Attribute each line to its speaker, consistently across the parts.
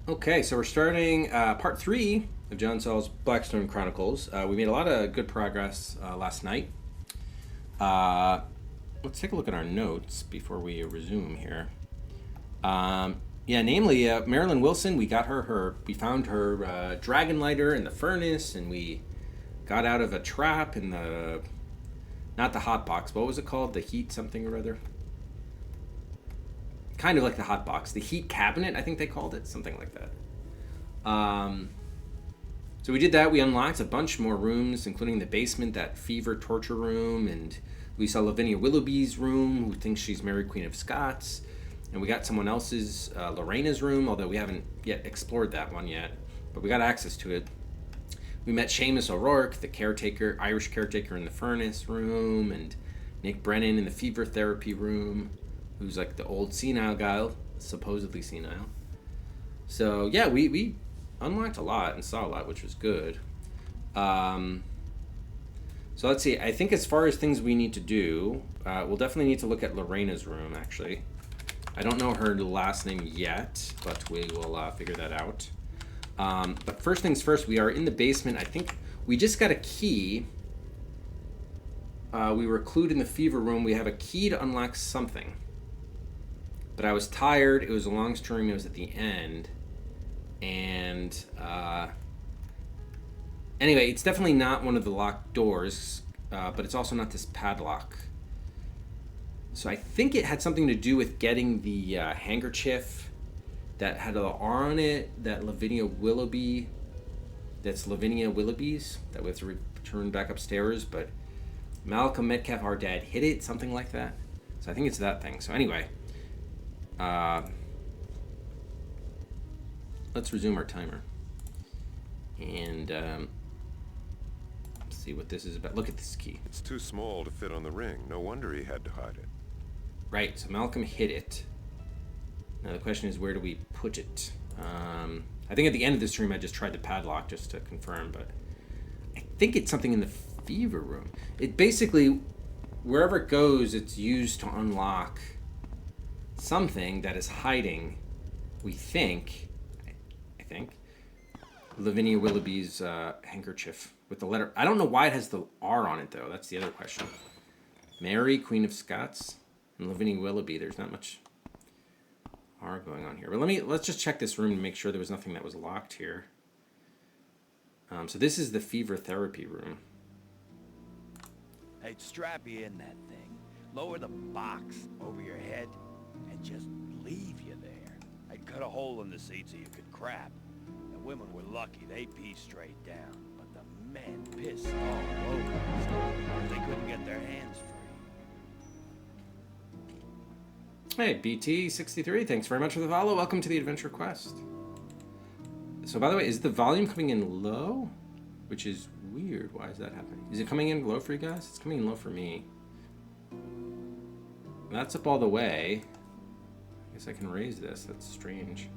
Speaker 1: Okay, so we're starting part three of John Saul's Blackstone Chronicles. We made a lot of good progress last night. Uh, let's take a look at our notes before we resume here. Yeah, namely Marilyn Wilson. We got we found her dragon lighter in the furnace, and we got out of a trap in the not the hot box. What was it called? The heat something or other. Kind of like the hot box, the heat cabinet. I think they called it something like that. Um, so we did that. We unlocked a bunch more rooms, including the basement, that fever torture room, and we saw Lavinia Willoughby's room, who thinks she's Mary Queen of Scots, and we got someone else's, Lorena's room, although we haven't yet explored that one yet, but we got access to it. We met Seamus O'Rourke, the caretaker, Irish caretaker in the furnace room, and Nick Brennan in the fever therapy room, who's like the old senile guy, supposedly senile. So yeah, we unlocked a lot and saw a lot, which was good. Um, so let's see. I think as far as things we need to do, we'll definitely need to look at Lorena's room, actually. I don't know her last name yet, but we will figure that out. But first things first, we are in the basement. I think we just got a key. We were clued in the fever room. We have a key to unlock something. But I was tired. It was a long stream. It was at the end. And anyway, it's definitely not one of the locked doors, but it's also not this padlock. So I think it had something to do with getting the handkerchief that had an R on it, that's Lavinia Willoughby's, that we have to return back upstairs, but Malcolm Metcalf, our dad, hid it, something like that. So I think it's that thing. So anyway, let's resume our timer. And see what this is about. Look at this key.
Speaker 2: It's too small to fit on the ring. No wonder he had to hide it.
Speaker 1: Right, so Malcolm hid it. Now the question is, where do we put it? I think at the end of this stream I just tried the padlock just to confirm, but I think it's something in the fever room. It basically, wherever it goes, it's used to unlock something that is hiding, we think, Lavinia Willoughby's handkerchief with the letter. I don't know why it has the R on it, though. That's the other question. Mary, Queen of Scots, and Lavinia Willoughby. There's not much R going on here. But let's just check this room to make sure there was nothing that was locked here. So this is the fever therapy room.
Speaker 3: I'd strap you in that thing, lower the box over your head, and just leave you there. I'd cut a hole in the seat so you could crap. The women were lucky, they pee straight down. But the men pissed all over us. They couldn't get their hands free.
Speaker 1: Hey, BT63, thanks very much for the follow. Welcome to the Adventure Quest. So by the way, is the volume coming in low? Which is weird. Why is that happening? Is it coming in low for you guys? It's coming in low for me. That's up all the way. I guess I can raise this. That's strange.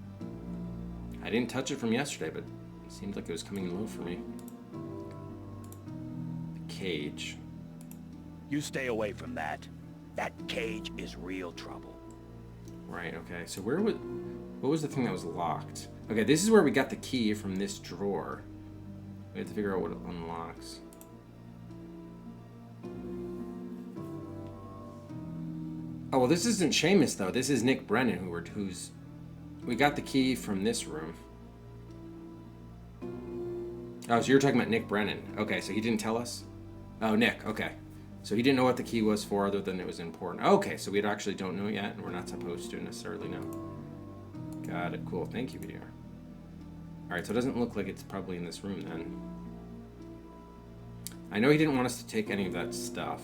Speaker 1: I didn't touch it from yesterday, but it seemed like it was coming in low for me. The cage.
Speaker 3: You stay away from that. That cage is real trouble.
Speaker 1: Right, okay. So what was the thing that was locked? Okay, this is where we got the key from this drawer. We have to figure out what it unlocks. Oh, well, this isn't Seamus, though. This is Nick Brennan, who's... We got the key from this room. Oh, so you're talking about Nick Brennan. Okay, so he didn't tell us? Oh, Nick, okay. So he didn't know what the key was for other than it was important. Okay, so we actually don't know yet, and we're not supposed to necessarily know. Got it, cool. Thank you, VR. Alright, so it doesn't look like it's probably in this room, then. I know he didn't want us to take any of that stuff.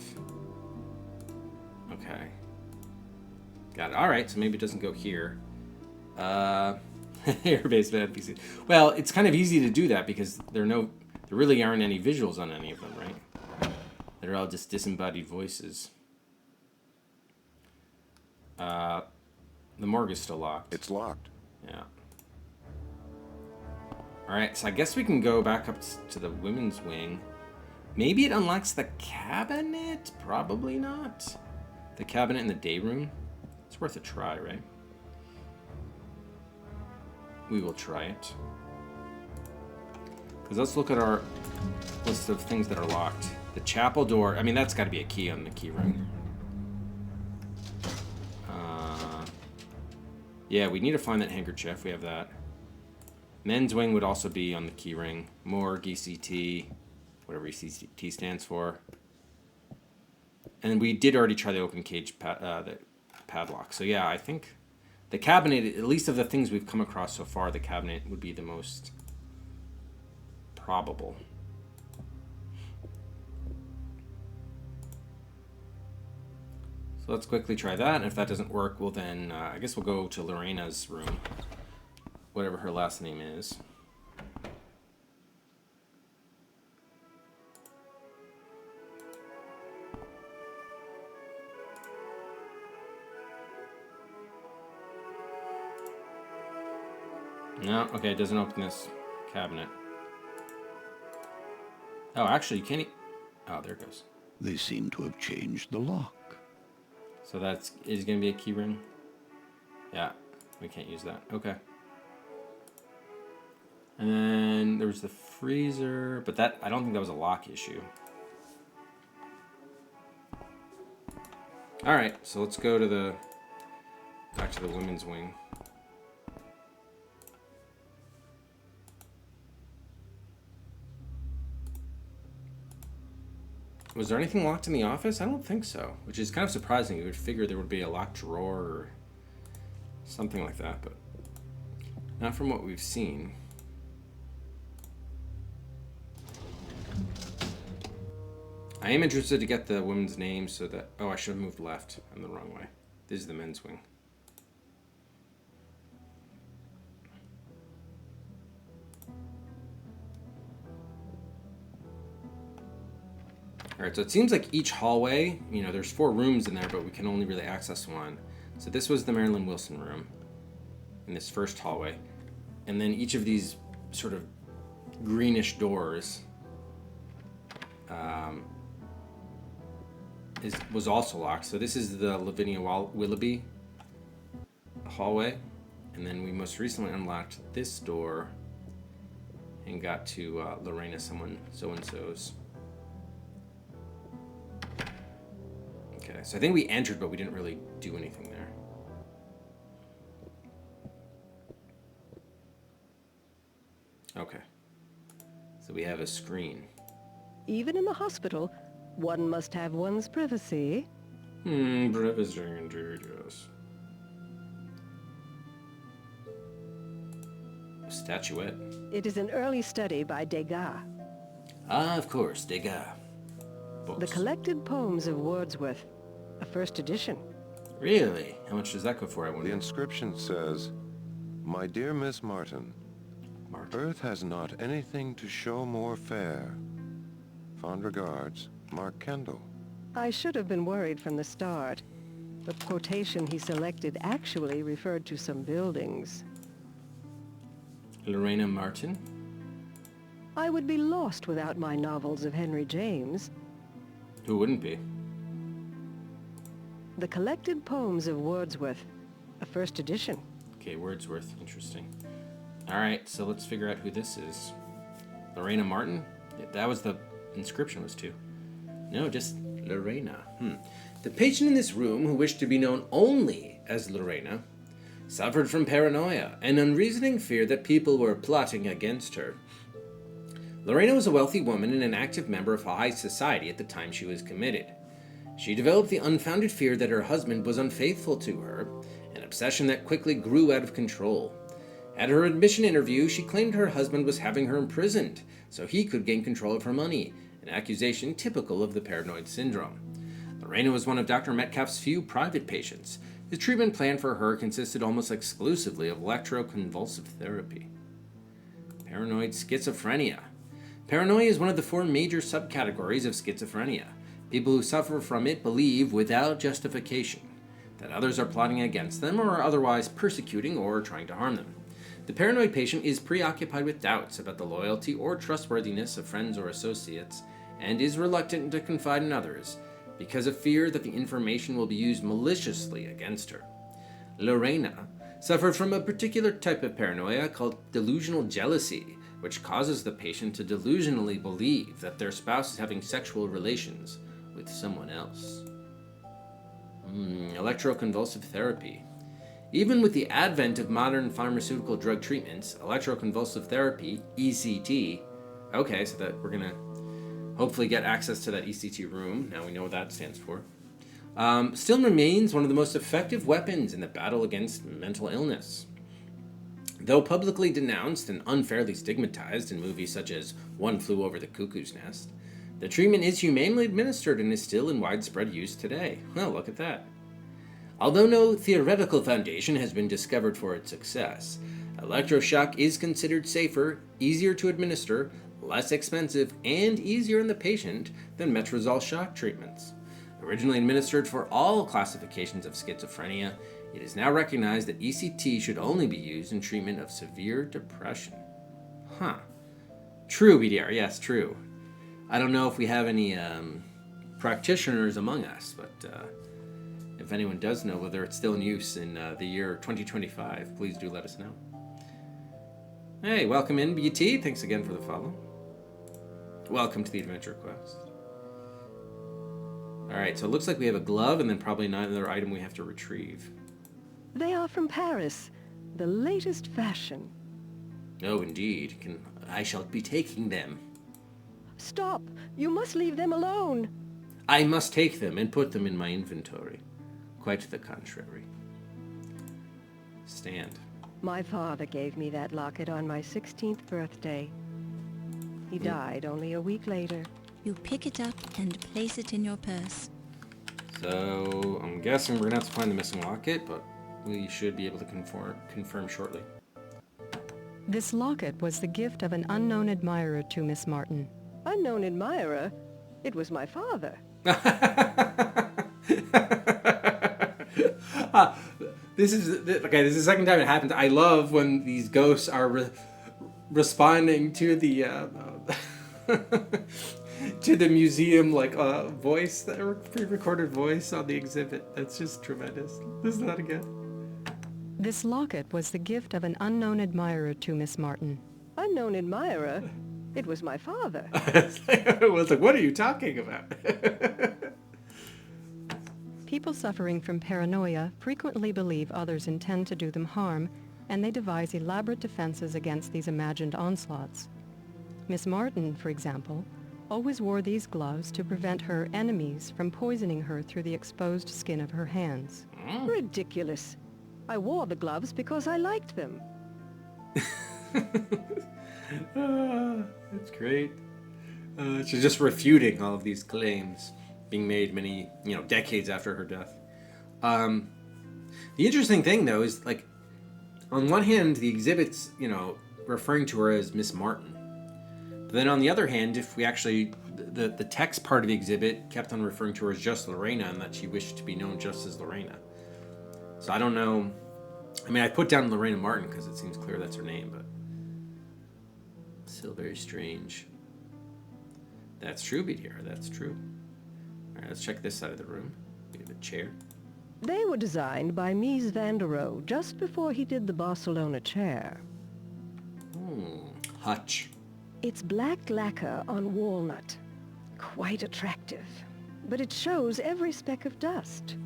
Speaker 1: Okay. Got it. Alright, so maybe it doesn't go here. Air-based NPC. Well, it's kind of easy to do that because there really aren't any visuals on any of them, right? They're all just disembodied voices. The morgue is still locked.
Speaker 2: It's locked.
Speaker 1: Yeah. Alright, so I guess we can go back up to the women's wing. Maybe it unlocks the cabinet? Probably not. The cabinet in the day room? It's worth a try, right? we will try it. Because let's look at our list of things that are locked. The chapel door. I mean, that's got to be a key on the key ring. Yeah, we need to find that handkerchief. We have that. Men's wing would also be on the key ring. Morgue, ECT, whatever ECT stands for. And we did already try the open cage the padlock. So yeah, I think the cabinet, at least of the things we've come across so far, the cabinet would be the most probable. So let's quickly try that, and if that doesn't work, we'll then, I guess we'll go to Lorena's room, whatever her last name is. No, okay, it doesn't open this cabinet. Oh, actually, you can't. Oh, there it goes.
Speaker 4: They seem to have changed the lock.
Speaker 1: So that's is going to be a key ring? Yeah, we can't use that. Okay. And then there was the freezer, but that I don't think that was a lock issue. All right, so let's go to back to the women's wing. Was there anything locked in the office? I don't think so, which is kind of surprising. You would figure there would be a locked drawer or something like that, but not from what we've seen. I am interested to get the women's names so that... Oh, I should have moved left. I'm the wrong way. This is the men's wing. All right, so it seems like each hallway, you know, there's 4 rooms in there, but we can only really access one. So this was the Marilyn Wilson room in this first hallway. And then each of these sort of greenish doors was also locked. So this is the Lavinia Willoughby hallway. And then we most recently unlocked this door and got to Lorena so-and-so's. Okay, so I think we entered, but we didn't really do anything there. Okay. So we have a screen.
Speaker 5: Even in the hospital, one must have one's privacy.
Speaker 1: Privacy indeed, yes. Statuette.
Speaker 5: It is an early study by Degas.
Speaker 1: Ah, of course, Degas. Books.
Speaker 5: The collected poems of Wordsworth, a first edition.
Speaker 1: Really? How much does that go for, I wonder?
Speaker 2: The inscription says, "My dear Miss Martin, Earth has not anything to show more fair. Fond regards, Mark Kendall."
Speaker 5: I should have been worried from the start. The quotation he selected actually referred to some buildings.
Speaker 1: Lorena Martin?
Speaker 5: I would be lost without my novels of Henry James.
Speaker 1: Who wouldn't be?
Speaker 5: The collected poems of Wordsworth, a first edition.
Speaker 1: Okay, Wordsworth. Interesting. All right, so let's figure out who this is. Lorena Martin? Yeah, that was the inscription was to. No, just Lorena. The patient in this room, who wished to be known only as Lorena, suffered from paranoia and unreasoning fear that people were plotting against her. Lorena was a wealthy woman and an active member of high society at the time she was committed. She developed the unfounded fear that her husband was unfaithful to her, an obsession that quickly grew out of control. At her admission interview, she claimed her husband was having her imprisoned so he could gain control of her money, an accusation typical of the paranoid syndrome. Lorena was one of Dr. Metcalf's few private patients. His treatment plan for her consisted almost exclusively of electroconvulsive therapy. Paranoid schizophrenia. Paranoia is one of the 4 major subcategories of schizophrenia. People who suffer from it believe, without justification, that others are plotting against them or are otherwise persecuting or trying to harm them. The paranoid patient is preoccupied with doubts about the loyalty or trustworthiness of friends or associates and is reluctant to confide in others because of fear that the information will be used maliciously against her. Lorena suffered from a particular type of paranoia called delusional jealousy, which causes the patient to delusionally believe that their spouse is having sexual relations with someone else. Electroconvulsive therapy. Even with the advent of modern pharmaceutical drug treatments, electroconvulsive therapy, ECT, okay, so that we're going to hopefully get access to that ECT room. Now we know what that stands for. Still remains one of the most effective weapons in the battle against mental illness. Though publicly denounced and unfairly stigmatized in movies such as One Flew Over the Cuckoo's Nest, the treatment is humanely administered and is still in widespread use today. Well, look at that. Although no theoretical foundation has been discovered for its success, electroshock is considered safer, easier to administer, less expensive, and easier on the patient than Metrazole shock treatments. Originally administered for all classifications of schizophrenia, it is now recognized that ECT should only be used in treatment of severe depression. Huh. True, BDR, yes, true. I don't know if we have any practitioners among us, but if anyone does know whether it's still in use in the year 2025, please do let us know. Hey, welcome in, BT. Thanks again for the follow. Welcome to the Adventure Quest. Alright, so it looks like we have a glove and then probably another item we have to retrieve.
Speaker 5: They are from Paris, the latest fashion.
Speaker 1: Oh, indeed. I shall be taking them.
Speaker 5: Stop! You must leave them alone!
Speaker 1: I must take them and put them in my inventory. Quite the contrary. Stand.
Speaker 5: My father gave me that locket on my 16th birthday. He died only a week later.
Speaker 6: You pick it up and place it in your purse.
Speaker 1: So, I'm guessing we're going to have to find the missing locket, but we should be able to confirm shortly.
Speaker 7: This locket was the gift of an unknown admirer to Miss Martin.
Speaker 5: Unknown admirer? It was my father.
Speaker 1: This is the second time it happens. I love when these ghosts are responding to the to the museum voice, that pre-recorded voice on the exhibit. That's just tremendous. Listen to that again.
Speaker 7: This locket was the gift of an unknown admirer to Miss Martin.
Speaker 5: Unknown admirer? It was my father.
Speaker 1: I was like, what are you talking about?
Speaker 7: People suffering from paranoia frequently believe others intend to do them harm, and they devise elaborate defenses against these imagined onslaughts. Miss Martin, for example, always wore these gloves to prevent her enemies from poisoning her through the exposed skin of her hands.
Speaker 5: Ridiculous. I wore the gloves because I liked them.
Speaker 1: That's great. She's just refuting all of these claims being made many, decades after her death. The interesting thing, though, is, on one hand, the exhibit's, referring to her as Miss Martin. But then on the other hand, if we actually, the text part of the exhibit kept on referring to her as just Lorena, and that she wished to be known just as Lorena. So I don't know. I mean, I put down Lorena Martin because it seems clear that's her name, but still very strange. That's true, BDR. That's true. All right, let's check this side of the room. We have a chair.
Speaker 5: They were designed by Mies van der Rohe just before he did the Barcelona chair.
Speaker 1: Hutch.
Speaker 5: It's black lacquer on walnut. Quite attractive. But it shows every speck of dust.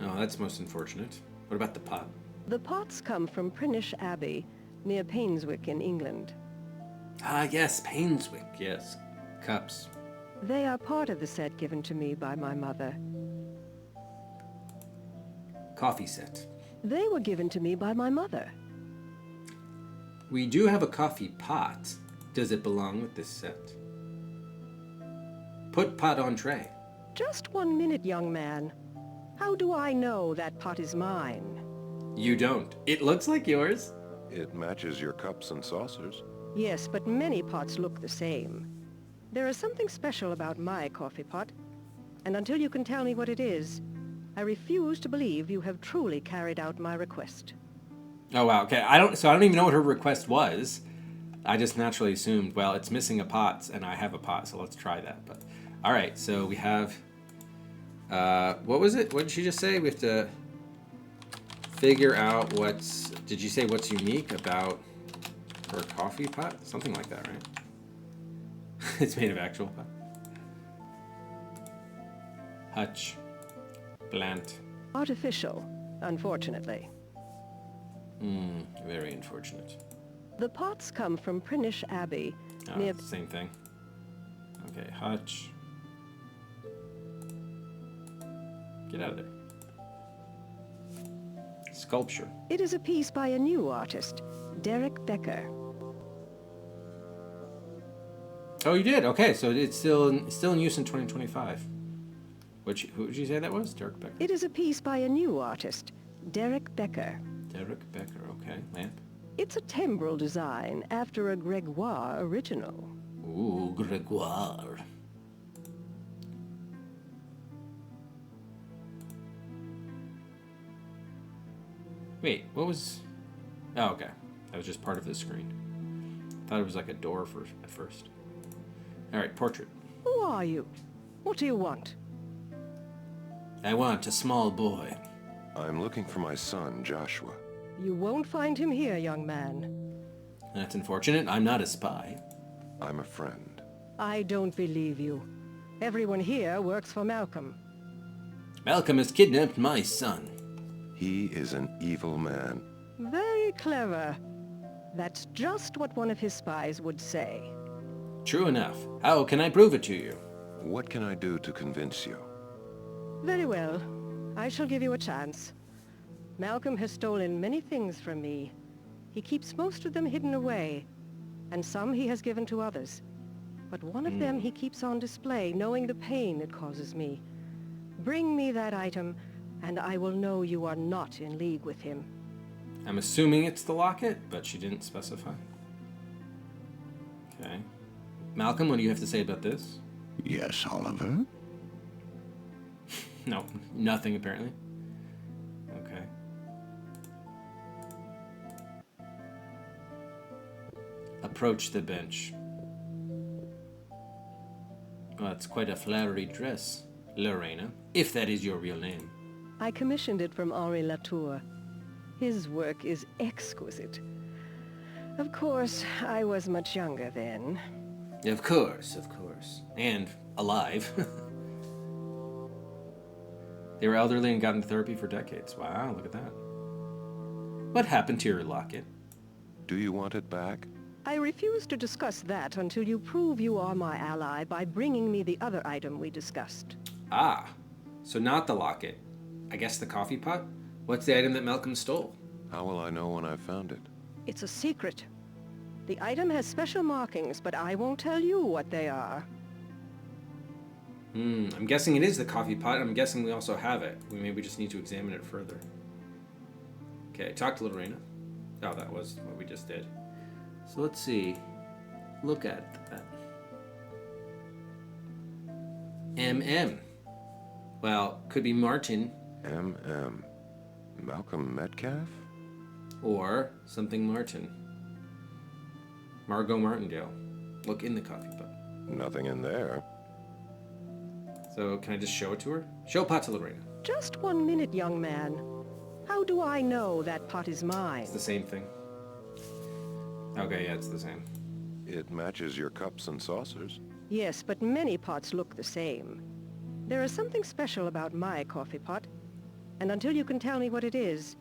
Speaker 1: Oh, that's most unfortunate. What about the pot?
Speaker 5: The pots come from Prinish Abbey, near Painswick in England.
Speaker 1: Ah, yes, Painswick, yes. Cups.
Speaker 5: They are part of the set given to me by my mother.
Speaker 1: Coffee set.
Speaker 5: They were given to me by my mother.
Speaker 1: We do have a coffee pot. Does it belong with this set? Put pot on tray.
Speaker 5: Just 1 minute, young man. How do I know that pot is mine?
Speaker 1: You don't. It looks like yours.
Speaker 2: It matches your cups and saucers.
Speaker 5: Yes, but many pots look the same. There is something special about my coffee pot, and until you can tell me what it is, I refuse to believe you have truly carried out my request.
Speaker 1: Oh, wow. Okay. I don't even know what her request was. I just naturally assumed, well, it's missing a pot, and I have a pot, so let's try that. But all right, so we have... what was it? What did she just say? We have to figure out what's... Did you say what's unique about her coffee pot? Something like that, right? It's made of actual pot. Hutch. Plant.
Speaker 5: Artificial, unfortunately.
Speaker 1: Very unfortunate.
Speaker 5: The pots come from Prinish Abbey,
Speaker 1: Oh,
Speaker 5: near...
Speaker 1: it's the same thing. Okay, Hutch. Get out of there. Sculpture.
Speaker 5: It is a piece by a new artist, Derek Becker.
Speaker 1: Oh, you did? Okay, so it's still in use in 2025. Who did you say that was? Derek Becker?
Speaker 5: It is a piece by a new artist, Derek Becker.
Speaker 1: Derek Becker, okay. Lamp.
Speaker 5: It's a timbrel design after a Gregoire original.
Speaker 1: Ooh, Gregoire. Wait, what was... Oh, okay. That was just part of the screen. Thought it was like a door at first. Alright, portrait.
Speaker 5: Who are you? What do you want?
Speaker 1: I want a small boy.
Speaker 2: I'm looking for my son, Joshua.
Speaker 5: You won't find him here, young man.
Speaker 1: That's unfortunate. I'm not a spy.
Speaker 2: I'm a friend.
Speaker 5: I don't believe you. Everyone here works for Malcolm.
Speaker 1: Malcolm has kidnapped my son.
Speaker 2: He is an evil man.
Speaker 5: Very clever. That's just what one of his spies would say.
Speaker 1: True enough. How can I prove it to you?
Speaker 2: What can I do to convince you?
Speaker 5: Very well. I shall give you a chance. Malcolm has stolen many things from me. He keeps most of them hidden away, and some he has given to others. But one of them he keeps on display, knowing the pain it causes me. Bring me that item, and I will know you are not in league with him.
Speaker 1: I'm assuming it's the locket, but she didn't specify. Okay. Malcolm, what do you have to say about this?
Speaker 4: Yes, Oliver?
Speaker 1: No, nothing apparently. Okay. Approach the bench. Well, it's quite a flowery dress, Lorena, if that is your real name.
Speaker 5: I commissioned it from Henri Latour. His work is exquisite. Of course, I was much younger then.
Speaker 1: Of course, of course. And alive. They were elderly and got into therapy for decades. Wow, look at that. What happened to your locket?
Speaker 2: Do you want it back?
Speaker 5: I refuse to discuss that until you prove you are my ally by bringing me the other item we discussed.
Speaker 1: Ah, so not the locket. I guess the coffee pot? What's the item that Malcolm stole?
Speaker 2: How will I know when I've found it?
Speaker 5: It's a secret. The item has special markings, but I won't tell you what they are.
Speaker 1: I'm guessing it is the coffee pot. I'm guessing we also have it. We maybe just need to examine it further. Okay, talk to Lorena. Oh, that was what we just did. So let's see. Look at that. M.M. Well, could be Martin.
Speaker 2: M.M. Malcolm Metcalf?
Speaker 1: Or something Martin. Margot Martindale. Look in the coffee pot.
Speaker 2: Nothing in there.
Speaker 1: So can I just show it to her? Show pot to Lorena.
Speaker 5: Just 1 minute, young man. How do I know that pot is mine?
Speaker 1: It's the same thing. Okay, yeah, it's the same.
Speaker 2: It matches your cups and saucers.
Speaker 5: Yes, but many pots look the same. There is something special about my coffee pot, and until you can tell me what it is,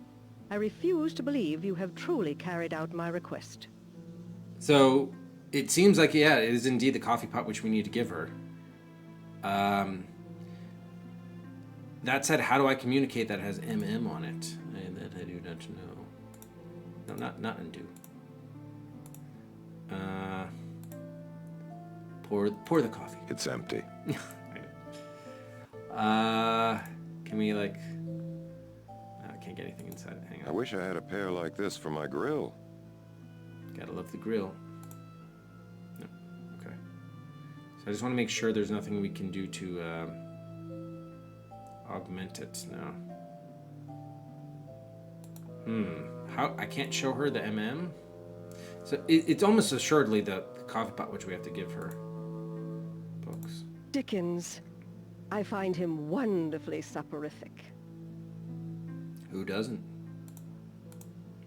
Speaker 5: I refuse to believe you have truly carried out my request.
Speaker 1: So it seems like, yeah, it is indeed the coffee pot which we need to give her. That said, how do I communicate that it has MM on it? That I do not know. No, not undo. Pour the coffee.
Speaker 2: It's empty.
Speaker 1: Can we like... I can't get anything inside it. Hang on.
Speaker 2: I wish I had a pair like this for my grill.
Speaker 1: Gotta love the grill. No. Okay. So I just want to make sure there's nothing we can do to augment it now. How I can't show her the MM? So it's almost assuredly the coffee pot which we have to give her. Folks.
Speaker 5: Dickens. I find him wonderfully soporific.
Speaker 1: Who doesn't?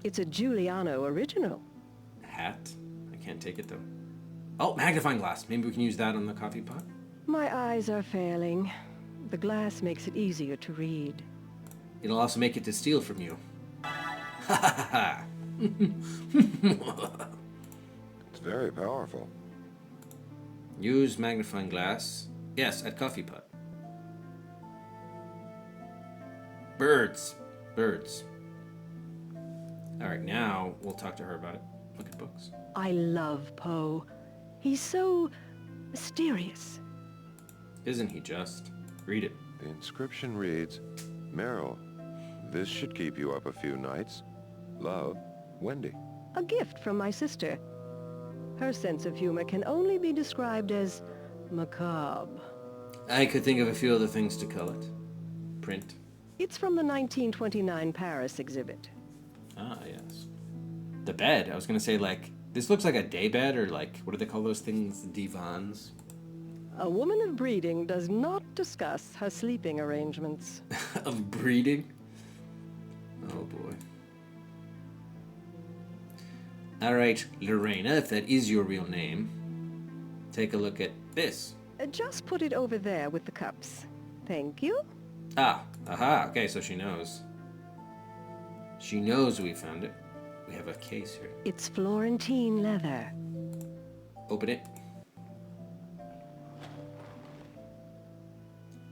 Speaker 5: It's a Giuliano original.
Speaker 1: Hat? I can't take it, though. Oh, magnifying glass. Maybe we can use that on the coffee pot?
Speaker 5: My eyes are failing. The glass makes it easier to read.
Speaker 1: It'll also make it to steal from you. Ha ha ha!
Speaker 2: It's very powerful.
Speaker 1: Use magnifying glass. Yes, at coffee pot. Birds. Birds. Alright, now we'll talk to her about it. Look at books.
Speaker 5: I love Poe. He's so mysterious.
Speaker 1: Isn't he just? Read it.
Speaker 2: The inscription reads, Meryl, this should keep you up a few nights. Love, Wendy.
Speaker 5: A gift from my sister. Her sense of humor can only be described as macabre.
Speaker 1: I could think of a few other things to call it. Print.
Speaker 5: It's from the 1929 Paris exhibit.
Speaker 1: Ah, yes. The bed. I was going to say, like, this looks like a day bed, or like, what do they call those things? Divans?
Speaker 5: A woman of breeding does not discuss her sleeping arrangements.
Speaker 1: Of breeding? Oh, boy. Alright, Lorena, if that is your real name, take a look at this.
Speaker 5: Just put it over there with the cups. Thank you.
Speaker 1: Ah, aha, okay, so she knows. She knows we found it. We have a case here.
Speaker 5: It's Florentine leather.
Speaker 1: Open it.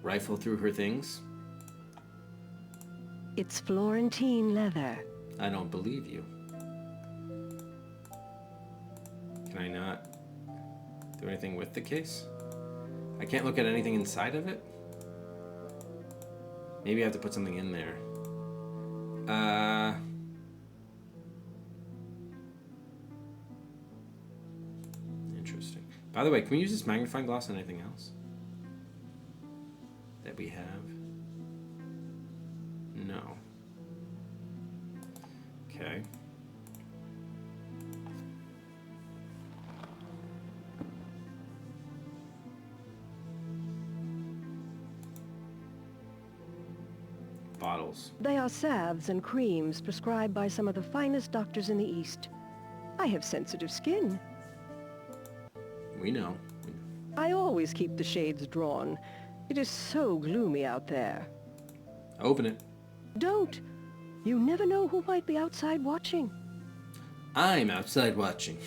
Speaker 1: Rifle through her things.
Speaker 5: It's Florentine leather.
Speaker 1: I don't believe you. Can I not do anything with the case? I can't look at anything inside of it? Maybe I have to put something in there. Interesting. By the way, can we use this magnifying glass on anything else that we have? No. Okay. Bottles.
Speaker 5: They are salves and creams prescribed by some of the finest doctors in the East. I have sensitive skin.
Speaker 1: We know.
Speaker 5: I always keep the shades drawn. It is so gloomy out there.
Speaker 1: Open it.
Speaker 5: Don't. You never know who might be outside watching.
Speaker 1: I'm outside watching.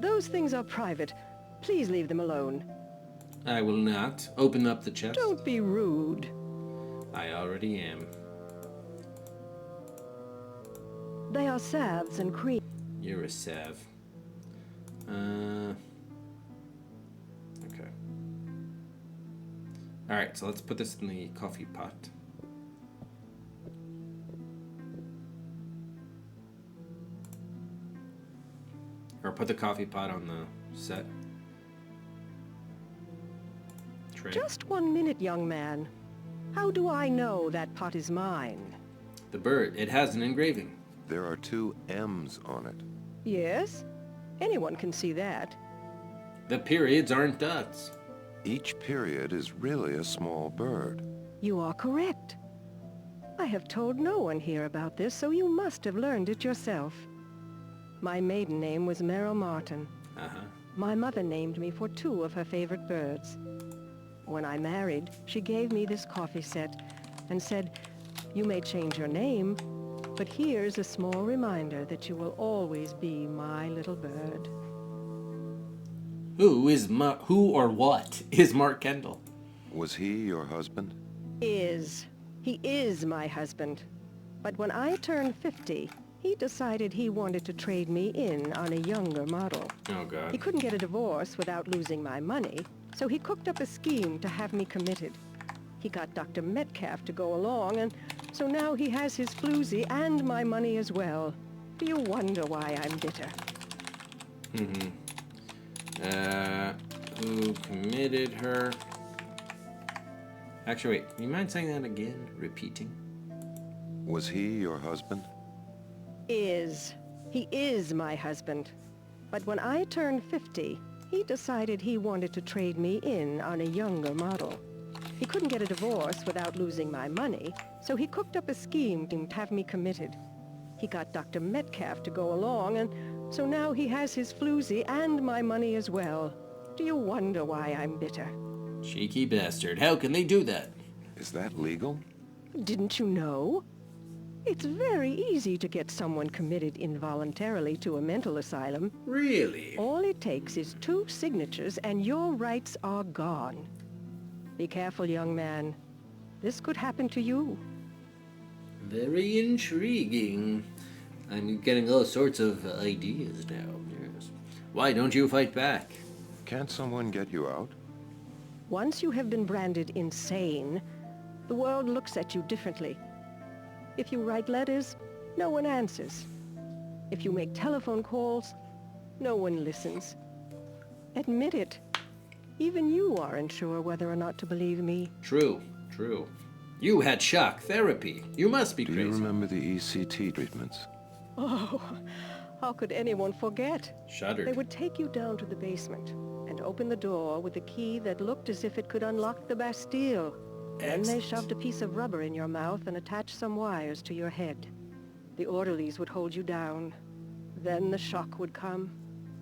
Speaker 5: Those things are private. Please leave them alone.
Speaker 1: I will not. Open up the chest.
Speaker 5: Don't be rude.
Speaker 1: I already am.
Speaker 5: They are salves and cream.
Speaker 1: You're a sav. Okay. Alright, so let's put this in the coffee pot. Or put the coffee pot on the set. Tray.
Speaker 5: Just 1 minute, young man. How do I know that pot is mine?
Speaker 1: The bird. It has an engraving.
Speaker 2: There are 2 M's on it.
Speaker 5: Yes? Anyone can see that.
Speaker 1: The periods aren't dots.
Speaker 2: Each period is really a small bird.
Speaker 5: You are correct. I have told no one here about this, so you must have learned it yourself. My maiden name was Meryl Martin.
Speaker 1: Uh-huh.
Speaker 5: My mother named me for 2 of her favorite birds. When I married, she gave me this coffee set and said, "You may change your name, but here's a small reminder that you will always be my little bird."
Speaker 1: Who or what is Mark Kendall?
Speaker 2: Was he your husband?
Speaker 5: He is my husband. But when I turned 50, he decided he wanted to trade me in on a younger model.
Speaker 1: Oh, God.
Speaker 5: He couldn't get a divorce without losing my money, so he cooked up a scheme to have me committed. He got Dr. Metcalf to go along, and so now he has his floozy and my money as well. Do you wonder why I'm bitter?
Speaker 1: Mm-hmm. Who committed her? Actually, wait. Do you mind saying that again? Repeating?
Speaker 2: Was he your husband?
Speaker 5: He is my husband. But when I turned 50, he decided he wanted to trade me in on a younger model. He couldn't get a divorce without losing my money, so he cooked up a scheme to have me committed. He got Dr. Metcalf to go along, and so now he has his floozy and my money as well. Do you wonder why I'm bitter?
Speaker 1: Cheeky bastard. How can they do that?
Speaker 2: Is that legal?
Speaker 5: Didn't you know? It's very easy to get someone committed involuntarily to a mental asylum.
Speaker 1: Really?
Speaker 5: All it takes is 2 signatures and your rights are gone. Be careful, young man. This could happen to you.
Speaker 1: Very intriguing. I'm getting all sorts of ideas now. Yes. Why don't you fight back?
Speaker 2: Can't someone get you out?
Speaker 5: Once you have been branded insane, the world looks at you differently. If you write letters, no one answers. If you make telephone calls, no one listens. Admit it. Even you aren't sure whether or not to believe me.
Speaker 1: True. You had shock therapy. You must be
Speaker 2: Do
Speaker 1: crazy.
Speaker 2: you remember the ECT treatments?
Speaker 5: Oh, how could anyone forget?
Speaker 1: Shuddered.
Speaker 5: They would take you down to the basement and open the door with a key that looked as if it could unlock the Bastille. Then they
Speaker 1: Excellent.
Speaker 5: shoved a piece of rubber in your mouth and attached some wires to your head. The orderlies would hold you down. Then the shock would come,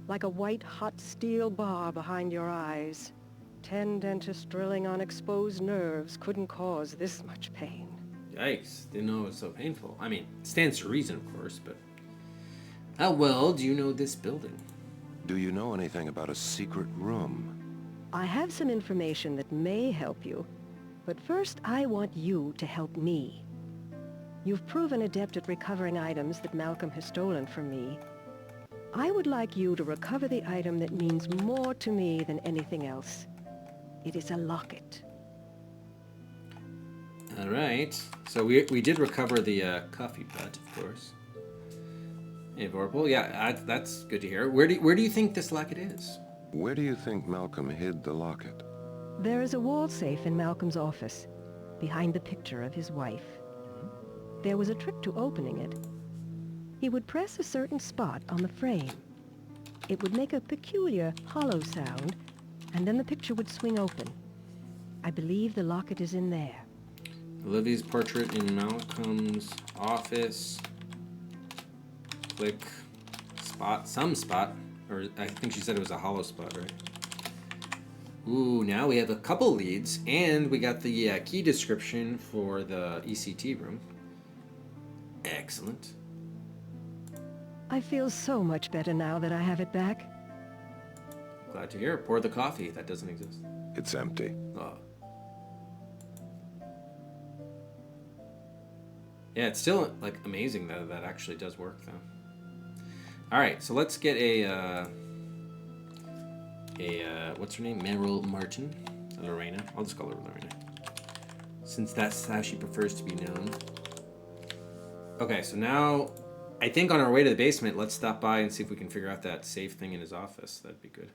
Speaker 5: like a white hot steel bar behind your eyes. 10 dentists drilling on exposed nerves couldn't cause this much pain.
Speaker 1: Yikes. Didn't know it was so painful. I mean, it stands to reason, of course, but... How well do you know this building?
Speaker 2: Do you know anything about a secret room?
Speaker 5: I have some information that may help you, but first I want you to help me. You've proven adept at recovering items that Malcolm has stolen from me. I would like you to recover the item that means more to me than anything else. It is a locket.
Speaker 1: All right. So we did recover the coffee pot, of course. Hey, Vorpal. Yeah, that's good to hear. Where do you think this locket is?
Speaker 2: Where do you think Malcolm hid the locket?
Speaker 5: There is a wall safe in Malcolm's office, behind the picture of his wife. There was a trick to opening it. He would press a certain spot on the frame. It would make a peculiar hollow sound, and then the picture would swing open. I believe the locket is in there.
Speaker 1: Olivia's portrait in Malcolm's office. Click some spot, or I think she said it was a hollow spot, right? Ooh, now we have a couple leads, and we got the key description for the ECT room. Excellent.
Speaker 5: I feel so much better now that I have it back.
Speaker 1: Glad to hear. Pour the coffee. That doesn't exist.
Speaker 2: It's empty.
Speaker 1: Oh. Yeah, it's still like amazing that that actually does work, though. All right, so let's get a what's her name? Meryl Martin, Lorena. I'll just call her Lorena, since that's how she prefers to be known. Okay, so now I think on our way to the basement, let's stop by and see if we can figure out that safe thing in his office. That'd be good.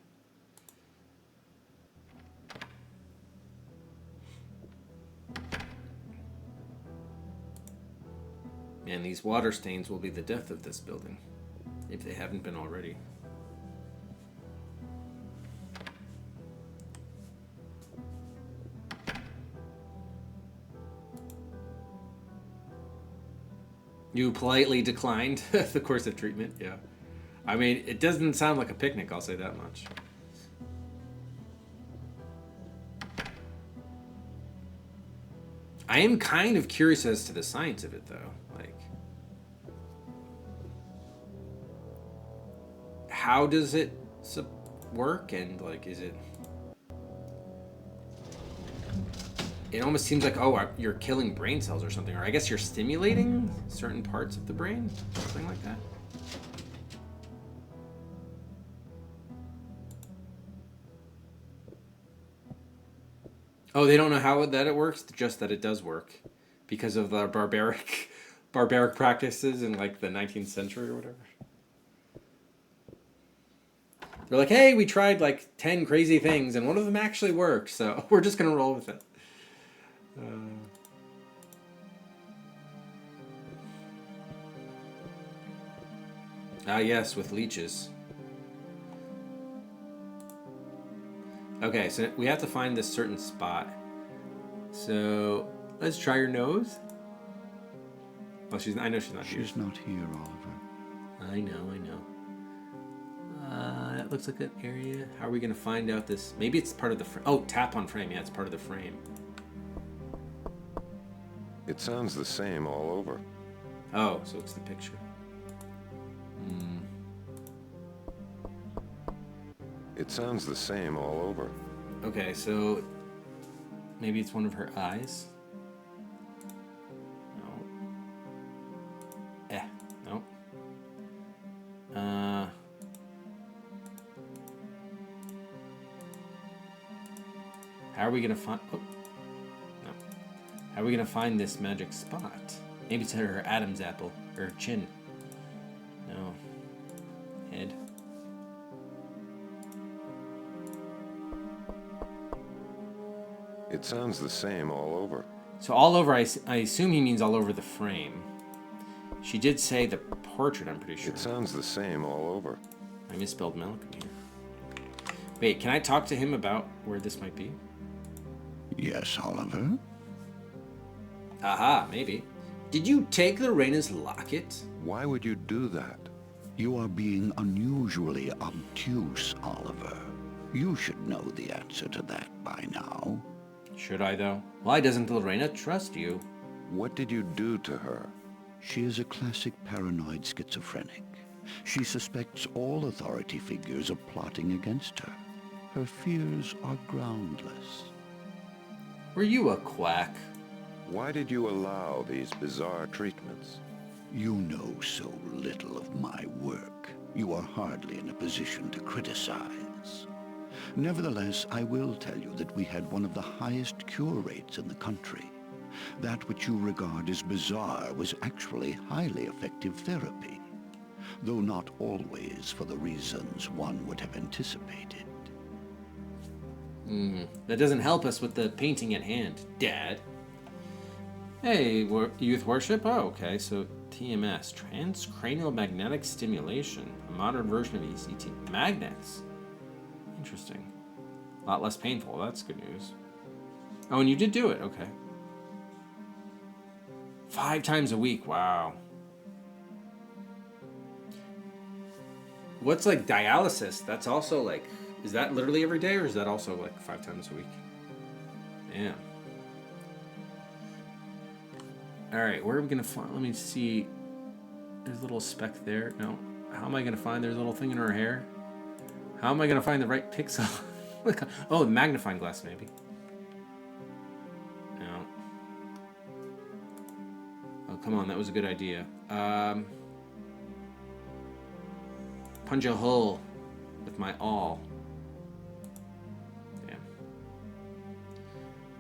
Speaker 1: Man, these water stains will be the death of this building, if they haven't been already. You politely declined the course of treatment, yeah. I mean, it doesn't sound like a picnic, I'll say that much. I am kind of curious as to the science of it, though. Like, how does it work, and like, is it... It almost seems like, oh, you're killing brain cells or something, or I guess you're stimulating certain parts of the brain, something like that. Oh, they don't know how that it works, just that it does work, because of the barbaric practices in like the 19th century or whatever. They're like, hey, we tried like 10 crazy things, and one of them actually works, so we're just gonna roll with it. Yes, with leeches. Okay, so we have to find this certain spot. So let's try your nose. Oh, I know she's not here.
Speaker 4: She's not here, Oliver.
Speaker 1: I know. That looks like an area. How are we going to find out this? Maybe it's part of the frame. Oh, tap on frame. Yeah, it's part of the frame.
Speaker 2: It sounds the same all over.
Speaker 1: Oh, so it's the picture.
Speaker 2: It sounds the same all over.
Speaker 1: Okay, so maybe it's one of her eyes. No. No. How are we gonna find? Oh, no. How are we gonna find this magic spot? Maybe it's her Adam's apple or her chin. No. Head.
Speaker 2: It sounds the same all over.
Speaker 1: So all over, I assume he means all over the frame. She did say the portrait, I'm pretty sure.
Speaker 2: It sounds the same all over.
Speaker 1: I misspelled Malcolm here. Wait, can I talk to him about where this might be?
Speaker 4: Yes, Oliver?
Speaker 1: Aha, maybe. Did you take Lorena's locket?
Speaker 2: Why would you do that?
Speaker 4: You are being unusually obtuse, Oliver. You should know the answer to that by now.
Speaker 1: Should I, though? Why doesn't Lorena trust you?
Speaker 2: What did you do to her?
Speaker 4: She is a classic paranoid schizophrenic. She suspects all authority figures of plotting against her. Her fears are groundless.
Speaker 1: Were you a quack?
Speaker 2: Why did you allow these bizarre treatments?
Speaker 4: You know so little of my work. You are hardly in a position to criticize. Nevertheless, I will tell you that we had one of the highest cure rates in the country. That which you regard as bizarre was actually highly effective therapy, though not always for the reasons one would have anticipated.
Speaker 1: That doesn't help us with the painting at hand, Dad. Hey, youth worship? Oh, okay, so TMS, transcranial magnetic stimulation, a modern version of ECT. Magnets. Interesting. A lot less painful. That's good news. Oh, and you did do it. Okay. 5 times a week. Wow. What's like dialysis? That's also like, is that literally every day or is that also like 5 times a week? Damn. All right, where are we going to find? Let me see. There's a little speck there. No. How am I going to find? There's a little thing in her hair. How am I going to find the right pixel? Oh, the magnifying glass, maybe. No. Oh, come on. That was a good idea. Punch a hole with my awl. Yeah.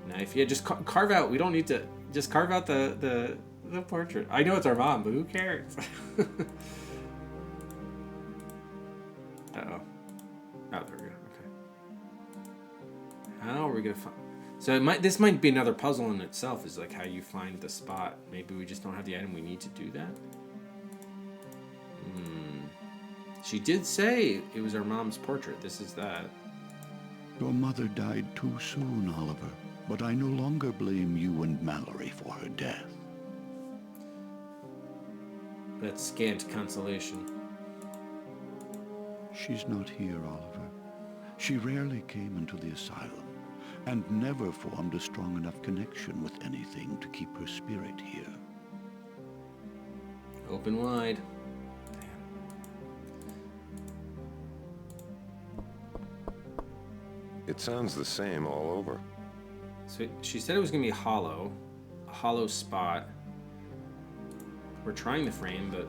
Speaker 1: Knife. Yeah, just carve out. We don't need to... Just carve out the portrait. I know it's our mom, but who cares? Uh-oh. Oh, there we go. Okay. How are we gonna find? So this might be another puzzle in itself. Is like how you find the spot. Maybe we just don't have the item we need to do that. She did say it was our mom's portrait. This is that.
Speaker 4: Your mother died too soon, Oliver, but I no longer blame you and Mallory for her death.
Speaker 1: That's scant consolation.
Speaker 4: She's not here, Oliver. She rarely came into the asylum, and never formed a strong enough connection with anything to keep her spirit here.
Speaker 1: Open wide.
Speaker 2: It sounds the same all over.
Speaker 1: So she said it was going to be hollow. A hollow spot. We're trying the frame, but...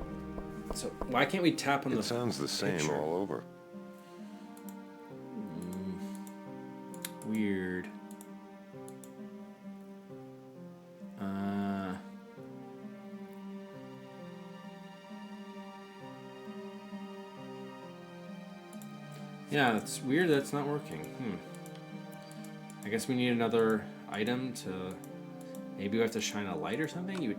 Speaker 1: So why can't we tap on the...
Speaker 2: It sounds the same
Speaker 1: picture?
Speaker 2: all over.
Speaker 1: Weird. Yeah, it's weird that's not working. I guess we need another item to... Maybe we have to shine a light or something?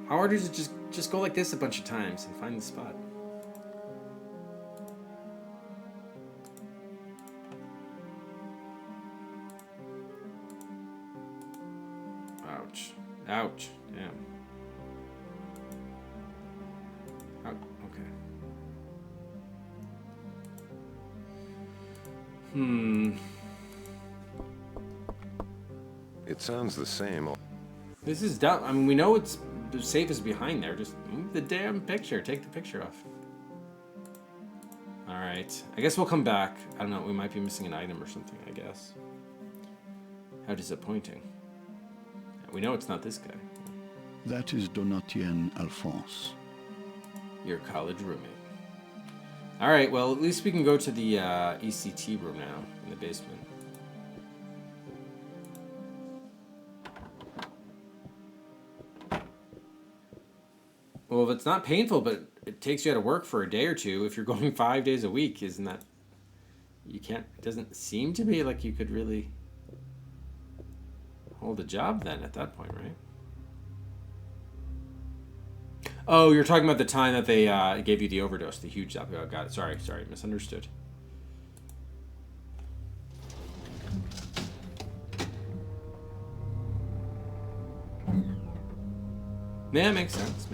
Speaker 1: How hard is it just go like this a bunch of times and find the spot? Ouch. Ouch. Damn.
Speaker 2: It sounds the same.
Speaker 1: This is dumb. I mean, we know it's the safe is behind there. Just move the damn picture. Take the picture off. All right. I guess we'll come back. I don't know. We might be missing an item or something, I guess. How disappointing. We know it's not this guy.
Speaker 4: That is Donatien Alphonse.
Speaker 1: Your college roommate. All right. Well, at least we can go to the ECT room now in the basement. Well, if it's not painful, but it takes you out of work for a day or two, if you're going 5 days a week, isn't that... You can't... It doesn't seem to me like you could really hold a job then at that point, right? Oh, you're talking about the time that they gave you the overdose, the huge... Oh, got it. Sorry, misunderstood. Yeah, makes sense.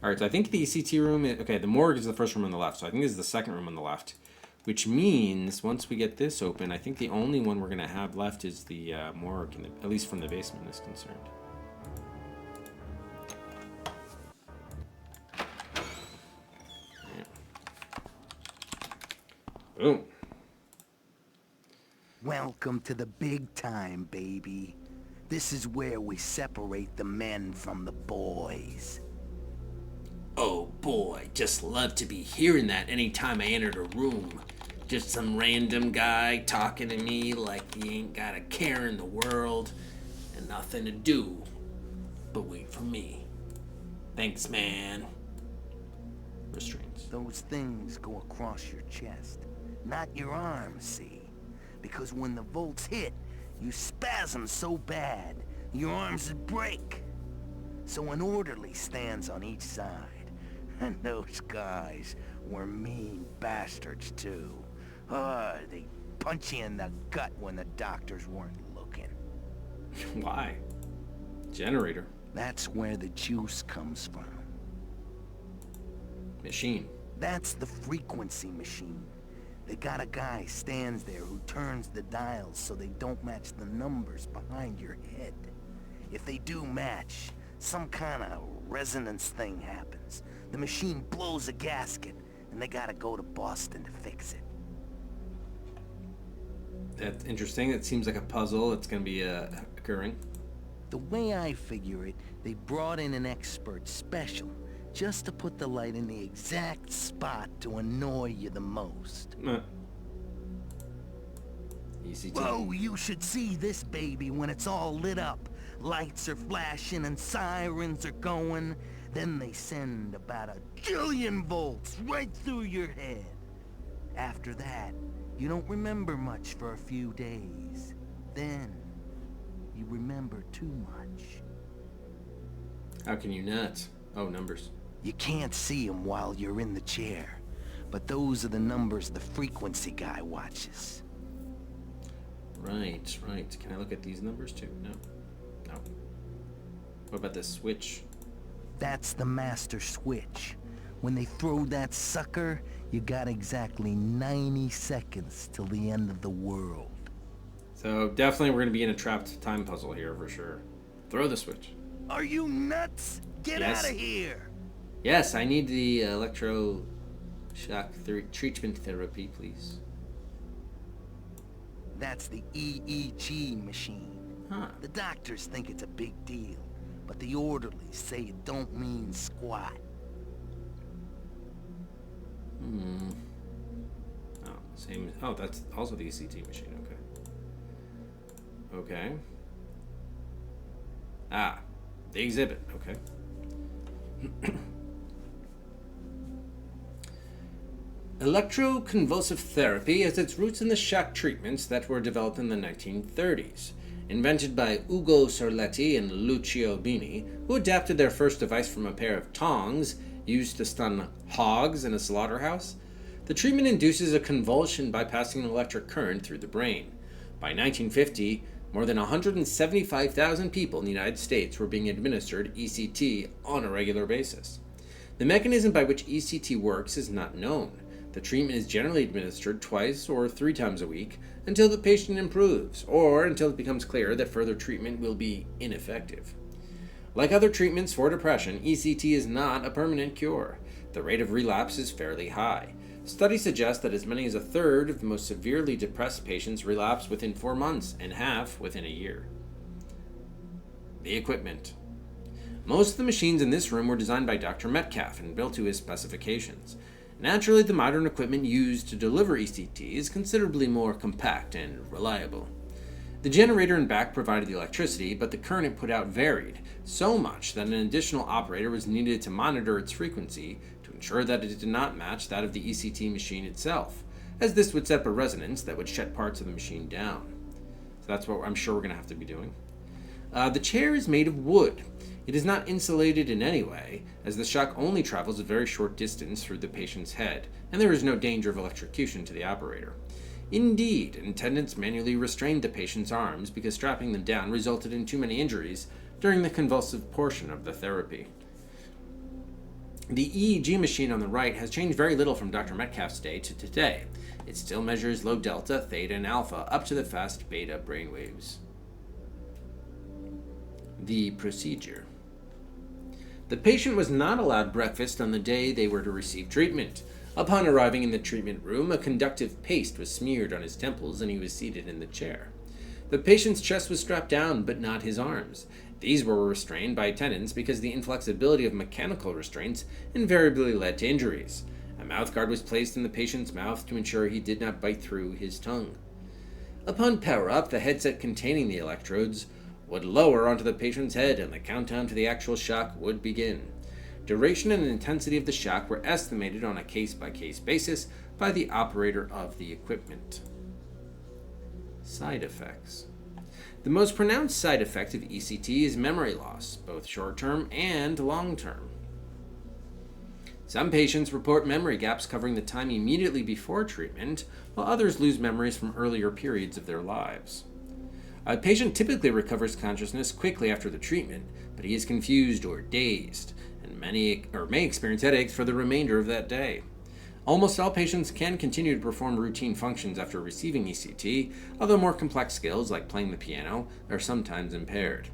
Speaker 1: All right, so I think the ECT room... Okay, the morgue is the first room on the left, so I think this is the second room on the left, which means once we get this open, I think the only one we're going to have left is the morgue, at least from the basement is concerned. Yeah. Boom.
Speaker 8: Welcome to the big time, baby. This is where we separate the men from the boys.
Speaker 1: Oh boy, just love to be hearing that anytime I entered a room. Just some random guy talking to me like he ain't got a care in the world and nothing to do but wait for me. Thanks, man. Restraints.
Speaker 8: Those things go across your chest, not your arms, see? Because when the volts hit, you spasm so bad, your arms would break. So an orderly stands on each side. And those guys were mean bastards, too. They punch you in the gut when the doctors weren't looking.
Speaker 1: Why? Generator.
Speaker 8: That's where the juice comes from.
Speaker 1: Machine.
Speaker 8: That's the frequency machine. They got a guy stands there who turns the dials so they don't match the numbers behind your head. If they do match, some kind of resonance thing happens. The machine blows a gasket, and they gotta go to Boston to fix it.
Speaker 1: That's interesting. It seems like a puzzle that's going to be occurring.
Speaker 8: The way I figure it, they brought in an expert special just to put the light in the exact spot to annoy you the most.
Speaker 1: ECT.
Speaker 8: Whoa, you should see this baby when it's all lit up. Lights are flashing and sirens are going. Then they send about 1 jillion volts right through your head. After that, you don't remember much for a few days. Then, you remember too much.
Speaker 1: How can you not? Oh, numbers.
Speaker 8: You can't see them while you're in the chair, but those are the numbers the frequency guy watches.
Speaker 1: Right. Can I look at these numbers too? No. What about this switch?
Speaker 8: That's the master switch. When they throw that sucker, you got exactly 90 seconds till the end of the world.
Speaker 1: So definitely we're going to be in a trapped time puzzle here for sure. Throw the switch.
Speaker 8: Are you nuts? Get
Speaker 1: Yes.
Speaker 8: out of here!
Speaker 1: Yes, I need the electroshock treatment therapy, please.
Speaker 8: That's the EEG machine.
Speaker 1: Huh.
Speaker 8: The doctors think it's a big deal, but the orderlies say it don't mean squat.
Speaker 1: Oh, same. Oh, that's also the ECT machine. Okay. Ah, the exhibit. Okay. Electroconvulsive therapy has its roots in the shock treatments that were developed in the 1930s. Invented by Ugo Sarletti and Lucio Bini, who adapted their first device from a pair of tongs used to stun hogs in a slaughterhouse, the treatment induces a convulsion by passing an electric current through the brain. By 1950, more than 175,000 people in the United States were being administered ECT on a regular basis. The mechanism by which ECT works is not known. The treatment is generally administered twice or 3 times a week until the patient improves, or until it becomes clear that further treatment will be ineffective. Like other treatments for depression, ECT is not a permanent cure. The rate of relapse is fairly high. Studies suggest that as many as a third of the most severely depressed patients relapse within 4 months, and half within a year. The equipment. Most of the machines in this room were designed by Dr. Metcalf and built to his specifications. Naturally, the modern equipment used to deliver ECT is considerably more compact and reliable. The generator and back provided the electricity, but the current it put out varied, so much that an additional operator was needed to monitor its frequency to ensure that it did not match that of the ECT machine itself, as this would set up a resonance that would shut parts of the machine down. So that's what I'm sure we're going to have to be doing. The chair is made of wood. It is not insulated in any way, as the shock only travels a very short distance through the patient's head, and there is no danger of electrocution to the operator. Indeed, attendants manually restrained the patient's arms because strapping them down resulted in too many injuries during the convulsive portion of the therapy. The EEG machine on the right has changed very little from Dr. Metcalf's day to today. It still measures low delta, theta, and alpha up to the fast beta brainwaves. The procedure. The patient was not allowed breakfast on the day they were to receive treatment. Upon arriving in the treatment room, a conductive paste was smeared on his temples and he was seated in the chair. The patient's chest was strapped down, but not his arms. These were restrained by attendants because the inflexibility of mechanical restraints invariably led to injuries. A mouthguard was placed in the patient's mouth to ensure he did not bite through his tongue. Upon power-up, the headset containing the electrodes would lower onto the patient's head and the countdown to the actual shock would begin. Duration and intensity of the shock were estimated on a case-by-case basis by the operator of the equipment. Side effects. The most pronounced side effect of ECT is memory loss, both short-term and long-term. Some patients report memory gaps covering the time immediately before treatment, while others lose memories from earlier periods of their lives. A patient typically recovers consciousness quickly after the treatment, but he is confused or dazed, and may experience headaches for the remainder of that day. Almost all patients can continue to perform routine functions after receiving ECT, although more complex skills like playing the piano are sometimes impaired.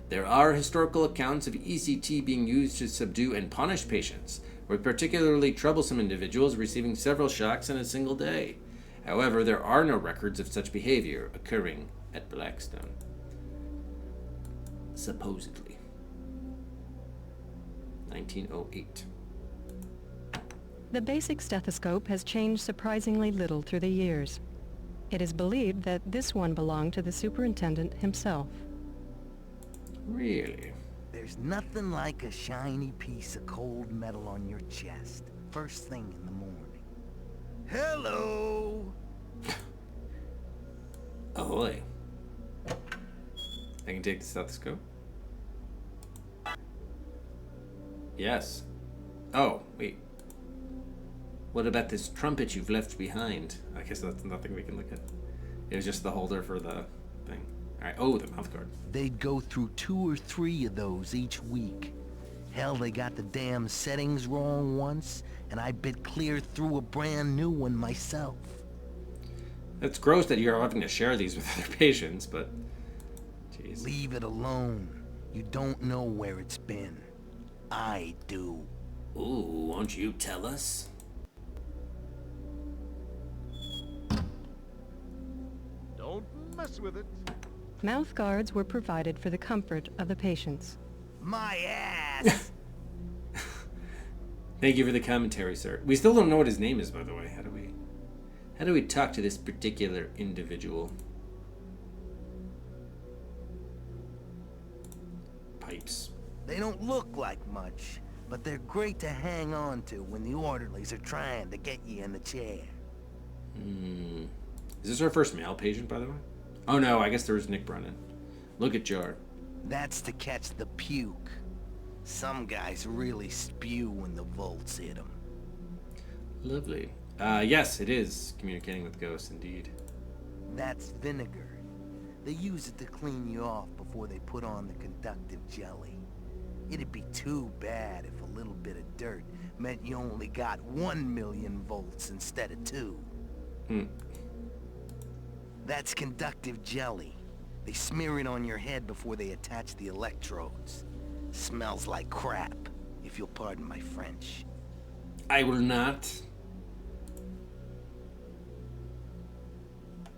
Speaker 1: There are historical accounts of ECT being used to subdue and punish patients, with particularly troublesome individuals receiving several shocks in a single day. However, there are no records of such behavior occurring at Blackstone. Supposedly. 1908.
Speaker 7: The basic stethoscope has changed surprisingly little through the years. It is believed that this one belonged to the superintendent himself.
Speaker 1: Really?
Speaker 8: There's nothing like a shiny piece of cold metal on your chest, first thing in the morning. Hello!
Speaker 1: Ahoy. I can take the stethoscope. Yes. Oh, wait. What about this trumpet you've left behind? I guess that's nothing we can look at. It was just the holder for the thing. Alright, oh, the mouthguard.
Speaker 8: They'd go through 2 or 3 of those each week. Hell, they got the damn settings wrong once, and I bit clear through a brand new one myself.
Speaker 1: It's gross that you're having to share these with other patients, but... Jeez.
Speaker 8: Leave it alone. You don't know where it's been. I do.
Speaker 1: Ooh, won't you tell us?
Speaker 9: Don't mess with it.
Speaker 7: Mouth guards were provided for the comfort of the patients.
Speaker 8: My ass!
Speaker 1: Thank you for the commentary, sir. We still don't know what his name is, by the way. How do we talk to this particular individual? Pipes.
Speaker 8: They don't look like much, but they're great to hang on to when the orderlies are trying to get you in the chair.
Speaker 1: Is this our first male patient, by the way? Oh no, I guess there was Nick Brennan. Look at Jar.
Speaker 8: That's to catch the puke. Some guys really spew when the volts hit them.
Speaker 1: Lovely. Yes, it is communicating with ghosts, indeed.
Speaker 8: That's vinegar. They use it to clean you off before they put on the conductive jelly. It'd be too bad if a little bit of dirt meant you only got 1 million volts instead of 2. That's conductive jelly. They smear it on your head before they attach the electrodes. Smells like crap, if you'll pardon my French.
Speaker 1: I will not.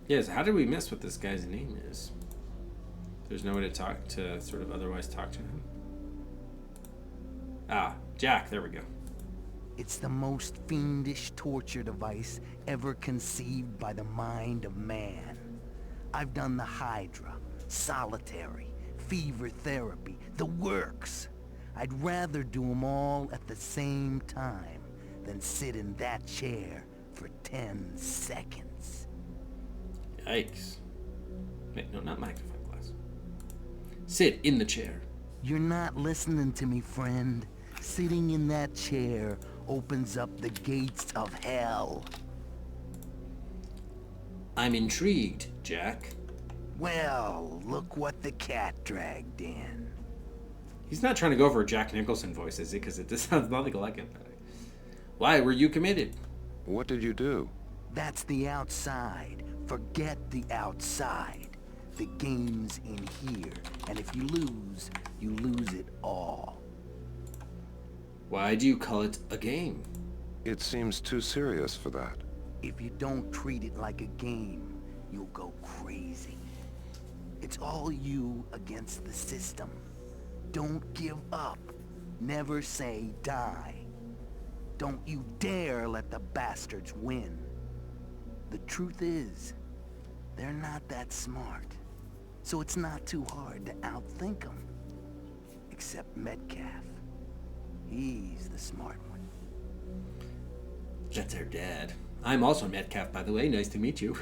Speaker 1: Yes, how did we miss what this guy's name is? There's no way to sort of otherwise talk to him. Ah, Jack, there we go.
Speaker 8: It's the most fiendish torture device ever conceived by the mind of man. I've done the Hydra, solitary, fever therapy, the works. I'd rather do them all at the same time than sit in that chair for 10 seconds.
Speaker 1: Yikes. Wait, no, not magnifying glass. Sit in the chair.
Speaker 8: You're not listening to me, friend. Sitting in that chair opens up the gates of hell.
Speaker 1: I'm intrigued, Jack.
Speaker 8: Well, look what the cat dragged in.
Speaker 1: He's not trying to go for a Jack Nicholson voice, is he? Because it just sounds nothing like it. Why were you committed?
Speaker 2: What did you do?
Speaker 8: That's the outside. Forget the outside. The game's in here, and if you lose it all.
Speaker 1: Why do you call it a game?
Speaker 2: It seems too serious for that.
Speaker 8: If you don't treat it like a game, you'll go crazy. It's all you against the system. Don't give up. Never say die. Don't you dare let the bastards win. The truth is, they're not that smart. So it's not too hard to outthink them. Except Metcalf. He's the smart one.
Speaker 1: That's our dad. I'm also Metcalf, by the way. Nice to meet you.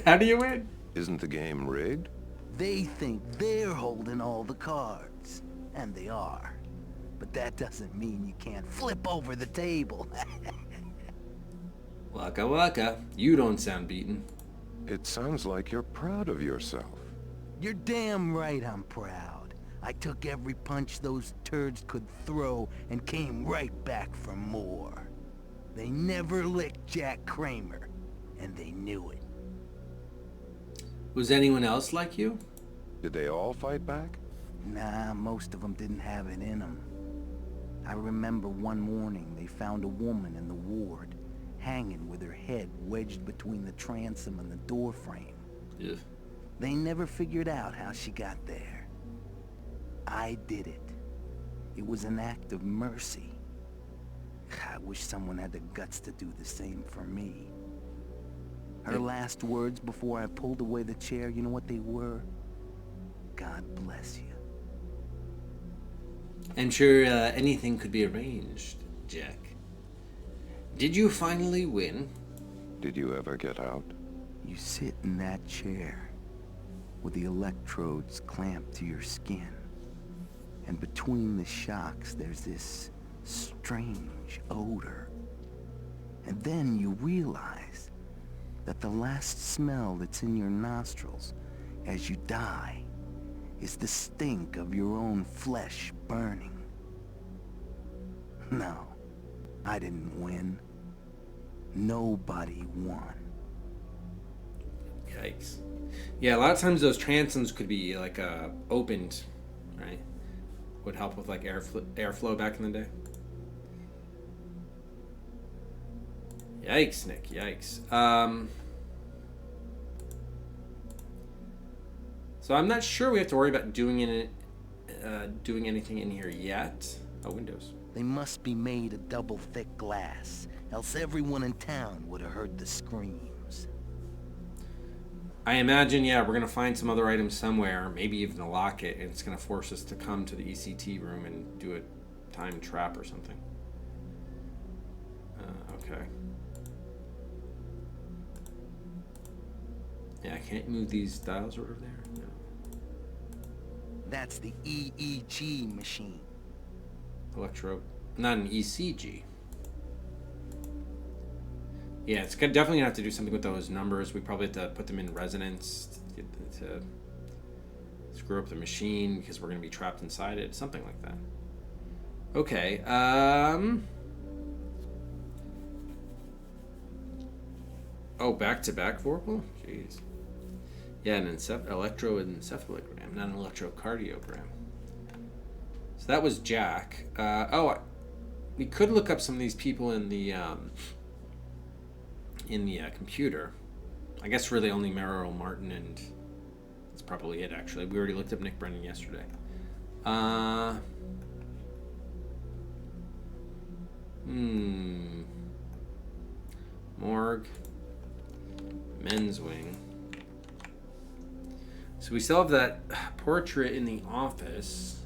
Speaker 1: How do you win?
Speaker 2: Isn't the game rigged?
Speaker 8: They think they're holding all the cards. And they are. But that doesn't mean you can't flip over the table.
Speaker 1: Waka waka. You don't sound beaten.
Speaker 2: It sounds like you're proud of yourself.
Speaker 8: You're damn right I'm proud. I took every punch those turds could throw and came right back for more. They never licked Jack Kramer, and they knew it.
Speaker 1: Was anyone else like you?
Speaker 2: Did they all fight back?
Speaker 8: Nah, most of them didn't have it in them. I remember one morning they found a woman in the ward, hanging with her head wedged between the transom and the door frame.
Speaker 1: Yeah.
Speaker 8: They never figured out how she got there. I did it. It was an act of mercy. I wish someone had the guts to do the same for me. Her last words before I pulled away the chair, you know what they were? God bless you.
Speaker 1: I'm sure anything could be arranged, Jack. Did you finally win?
Speaker 2: Did you ever get out?
Speaker 8: You sit in that chair with the electrodes clamped to your skin. And between the shocks, there's this strange odor. And then you realize that the last smell that's in your nostrils as you die is the stink of your own flesh burning. No, I didn't win. Nobody won.
Speaker 1: Yikes. Yeah, a lot of times those transoms could be like opened, right? Would help with like airflow back in the day. Yikes, Nick. Yikes. So I'm not sure we have to worry about doing anything in here yet. Oh, windows.
Speaker 8: They must be made of double thick glass, else everyone in town would have heard the screams.
Speaker 1: I imagine, yeah, we're going to find some other items somewhere, maybe even a locket, and it's going to force us to come to the ECT room and do a time trap or something. Okay. Yeah, I can't move these dials over there. No.
Speaker 8: That's the EEG machine.
Speaker 1: Electro, not an ECG. Yeah, it's definitely gonna have to do something with those numbers. We probably have to put them in resonance to screw up the machine because we're gonna be trapped inside it. Something like that. Okay. Oh, back-to-back Vorpal? Jeez. Yeah, an electroencephalogram, not an electrocardiogram. So that was Jack. We could look up some of these people in the computer. I guess really only Merrill Martin, and that's probably it, actually. We already looked up Nick Brennan yesterday. Morgue. Men's wing. So we still have that portrait in the office.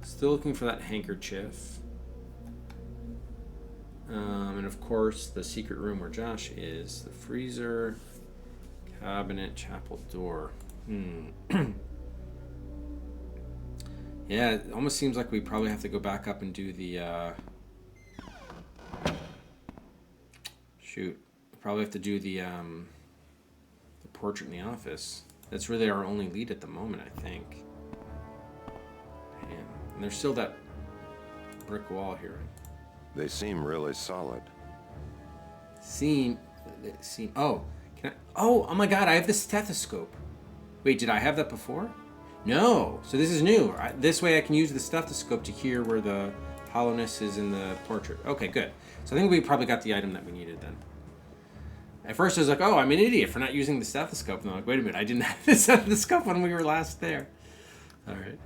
Speaker 1: Still looking for that handkerchief. And of course, the secret room where Josh is. The freezer, cabinet, chapel door. Yeah, it almost seems like we probably have to go back up and do the... Shoot. We probably have to do the portrait in the office. That's really our only lead at the moment, I think. Damn. And there's still that brick wall here.
Speaker 2: They seem really solid.
Speaker 1: Oh, oh my God! I have the stethoscope. Wait, did I have that before? No. So this is new. This way, I can use the stethoscope to hear where the hollowness is in the portrait. Okay, good. So I think we probably got the item that we needed then. At first, I was like, "Oh, I'm an idiot for not using the stethoscope." And I'm like, "Wait a minute! I didn't have the stethoscope when we were last there." All right.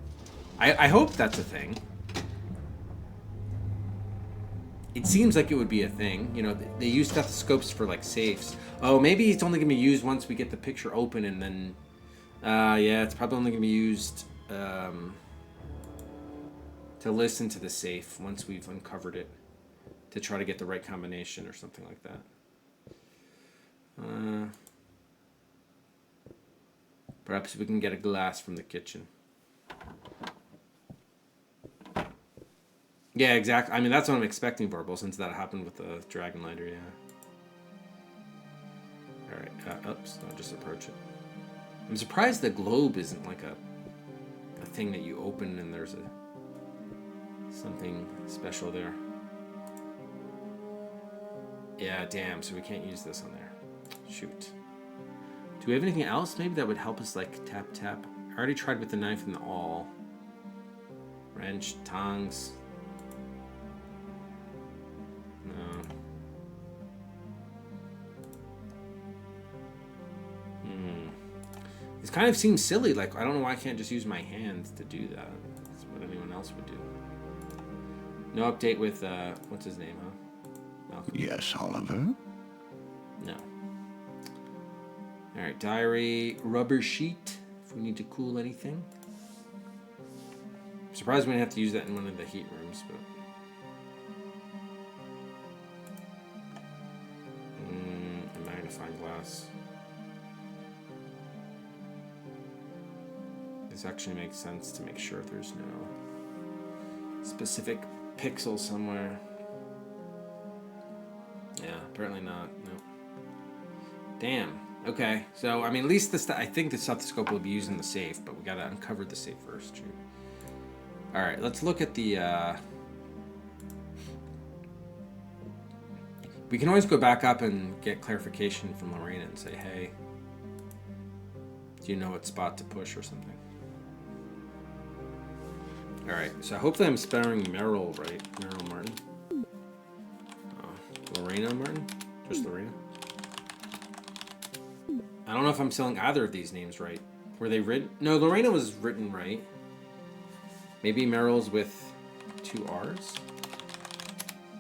Speaker 1: I hope that's a thing. It seems like it would be a thing. You know, they use stethoscopes for, like, safes. Oh, maybe it's only going to be used once we get the picture open and then... yeah, it's probably only going to be used to listen to the safe once we've uncovered it. To try to get the right combination or something like that. Perhaps we can get a glass from the kitchen. Yeah, exactly. I mean, that's what I'm expecting, Verbal, since that happened with the Dragon Lighter, yeah. Alright, oops, I'll just approach it. I'm surprised the globe isn't like a thing that you open and there's something special there. Yeah, damn, so we can't use this on there. Shoot. Do we have anything else maybe that would help us, like, tap? I already tried with the knife and the awl. Wrench, tongs... No. This kind of seems silly. Like, I don't know why I can't just use my hands to do that. That's what anyone else would do. No update with, what's his name, huh? Malcolm.
Speaker 4: Yes, Oliver?
Speaker 1: No. Alright, diary, rubber sheet, if we need to cool anything. I'm surprised we didn't have to use that in one of the heat rooms, but... a magnifying glass. This actually makes sense to make sure there's no specific pixel somewhere. Yeah, apparently not. No. Damn. Okay. So, I mean, at least I think the stethoscope will be used in the safe, but we gotta uncover the safe first. Shoot. All right. Let's look at the. We can always go back up and get clarification from Lorena and say, "Hey, do you know what spot to push or something?" All right. So hopefully I'm spelling Merrill right. Merrill Martin. Lorena Martin? Just Lorena? I don't know if I'm spelling either of these names right. Were they written? No, Lorena was written right. Maybe Merrill's with 2 R's?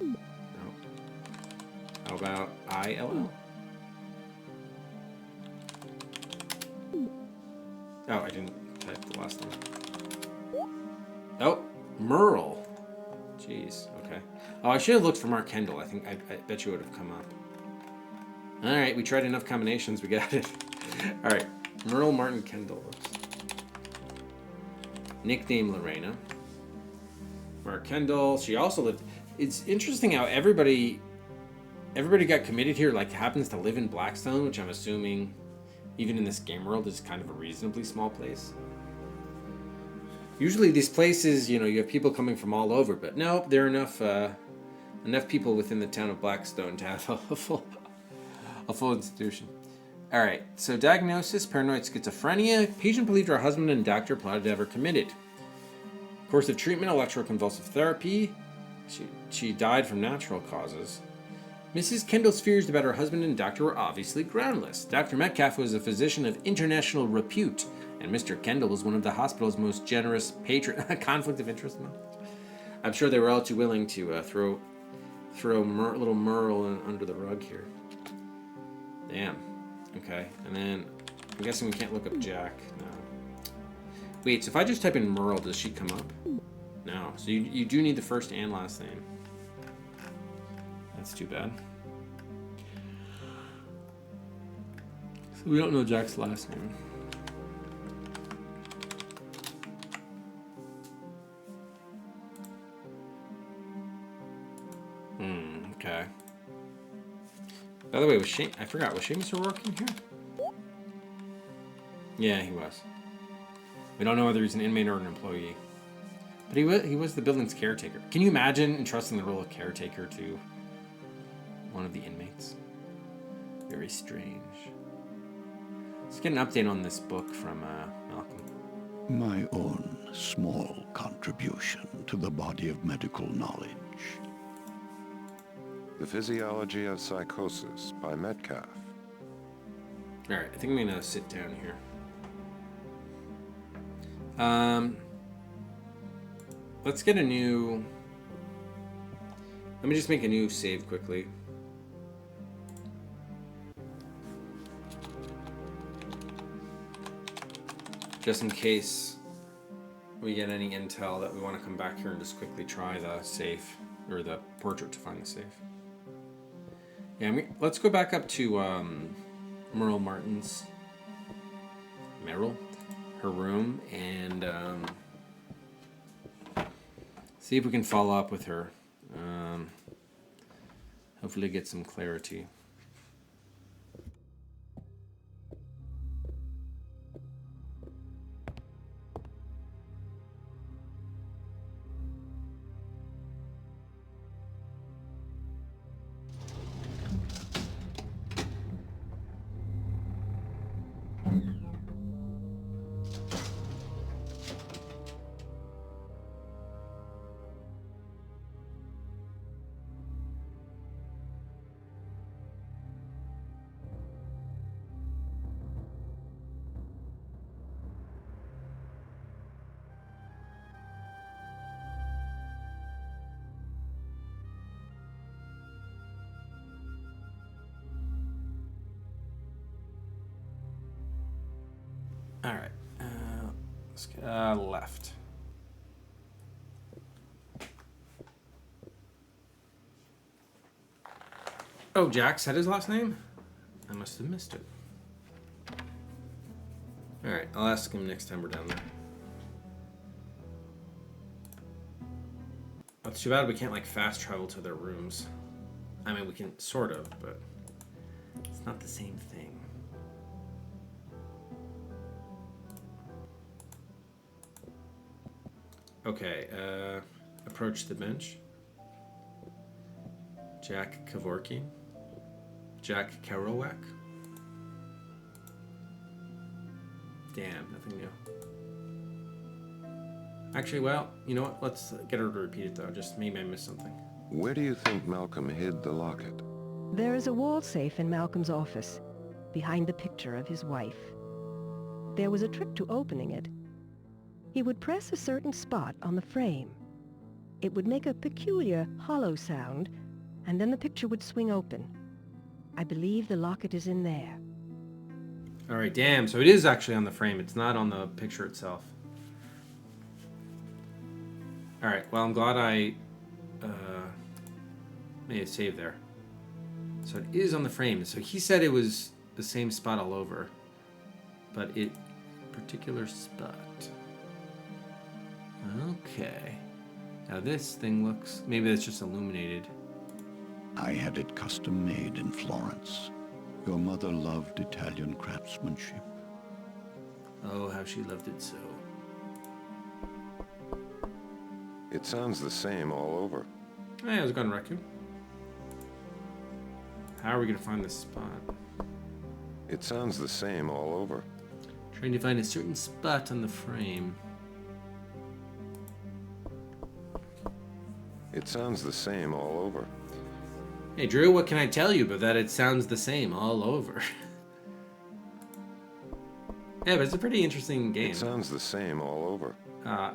Speaker 1: No. How about I-L-L? Oh, I didn't type the last one. Oh, Merle. Jeez, okay. Oh, I should have looked for Mark Kendall. I bet you would have come up. Alright, we tried enough combinations. We got it. Alright, Merle Martin Kendall. Oops. Nickname Lorena. Mark Kendall. She also lived... It's interesting how everybody got committed here, like, happens to live in Blackstone, which I'm assuming, even in this game world, is kind of a reasonably small place. Usually these places, you have people coming from all over, but no, there are enough people within the town of Blackstone to have a full institution. All right, so diagnosis, paranoid schizophrenia. Patient believed her husband and doctor plotted to have her committed. Course of treatment, electroconvulsive therapy. She died from natural causes. Mrs. Kendall's fears about her husband and doctor were obviously groundless. Dr. Metcalf was a physician of international repute, and Mr. Kendall was one of the hospital's most generous patrons. Conflict of interest? I'm sure they were all too willing to throw little Merle under the rug here. Damn. Okay, and then I'm guessing we can't look up Jack. No. Wait, so if I just type in Merle, does she come up? No. So you do need the first and last name. That's too bad. So we don't know Jack's last name. Okay. By the way, I forgot, was Seamus O'Rourke in here? Yeah, he was. We don't know whether he's an inmate or an employee. But he was the building's caretaker. Can you imagine entrusting the role of caretaker to one of the inmates? Very strange. Let's get an update on this book from Malcolm.
Speaker 4: My own small contribution to the body of medical knowledge.
Speaker 2: The Physiology of Psychosis by Metcalf.
Speaker 1: All right, I think I'm gonna sit down here. Let's get a new... Let me just make a new save quickly. Just in case we get any intel that we want to come back here and just quickly try the safe, or the portrait to find the safe. Yeah, let's go back up to Merle Martin's... Merle? Her room, and see if we can follow up with her. Hopefully get some clarity. All right, let's get left. Oh, Jack said his last name? I must have missed it. All right, I'll ask him next time we're down there. That's too bad we can't, like, fast travel to their rooms. I mean, we can sort of, but it's not the same thing. Okay, approach the bench. Jack Kevorkian. Jack Kerouac. Damn, nothing new. Actually, well, you know what? Let's get her to repeat it, though. Just maybe I missed something.
Speaker 2: Where do you think Malcolm hid the locket?
Speaker 5: There is a wall safe in Malcolm's office, behind the picture of his wife. There was a trick to opening it. He would press a certain spot on the frame. It would make a peculiar hollow sound, and then the picture would swing open. I believe the locket is in there.
Speaker 1: All right, damn. So it is actually on the frame. It's not on the picture itself. All right, well, I'm glad I made a save there. So it is on the frame. So he said it was the same spot all over, but particular spot. Okay. Now this thing looks, maybe it's just illuminated.
Speaker 4: I had it custom made in Florence. Your mother loved Italian craftsmanship.
Speaker 1: Oh, how she loved it so.
Speaker 2: It sounds the same all over.
Speaker 1: Hey, how's it going, Raku? How are we gonna find this spot?
Speaker 2: It sounds the same all over.
Speaker 1: Trying to find a certain spot on the frame.
Speaker 2: It sounds the same all over.
Speaker 1: Hey, Drew, what can I tell you but that it sounds the same all over? Yeah, but it's a pretty interesting game.
Speaker 2: It sounds the same all over.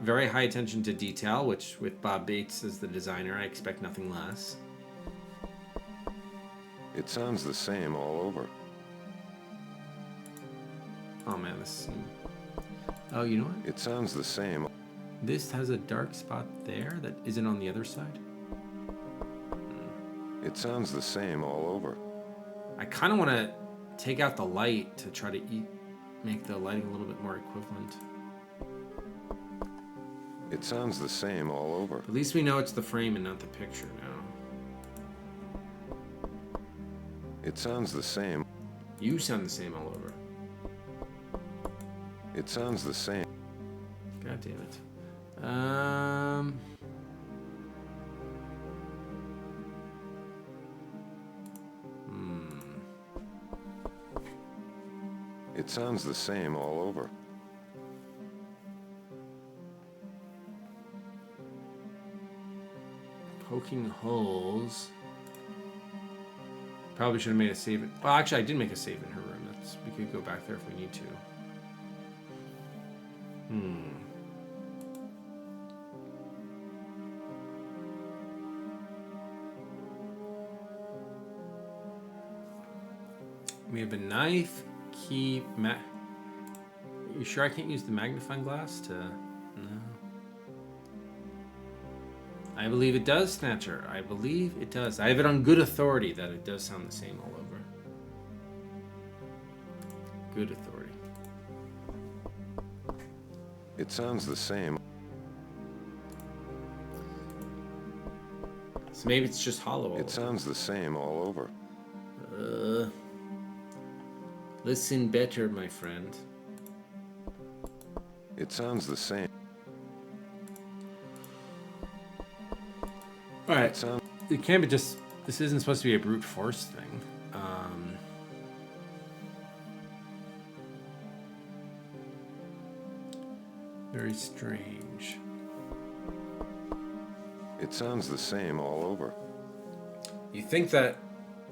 Speaker 1: Very high attention to detail, which with Bob Bates as the designer, I expect nothing less.
Speaker 2: It sounds the same all over.
Speaker 1: Oh man, this. Oh, you know what?
Speaker 2: It sounds the same.
Speaker 1: This has a dark spot there that isn't on the other side.
Speaker 2: It sounds the same all over.
Speaker 1: I kind of want to take out the light to try to make the lighting a little bit more equivalent.
Speaker 2: It sounds the same all over.
Speaker 1: At least we know it's the frame and not the picture now.
Speaker 2: It sounds the same.
Speaker 1: You sound the same all over.
Speaker 2: It sounds the same.
Speaker 1: God damn it.
Speaker 2: It sounds the same all over.
Speaker 1: Poking holes. Probably should have made a save. Well, actually, I did make a save in her room. We could go back there if we need to. We have a knife, key, You sure I can't use the magnifying glass to... No. I believe it does, Snatcher. I believe it does. I have it on good authority that it does sound the same all over. Good authority.
Speaker 2: It sounds the same.
Speaker 1: So maybe it's just hollow.
Speaker 2: It sounds the same all over.
Speaker 1: Listen better, my friend.
Speaker 2: It sounds the same.
Speaker 1: All right. It can't be just. This isn't supposed to be a brute force thing. Very strange.
Speaker 2: It sounds the same all over.
Speaker 1: You think that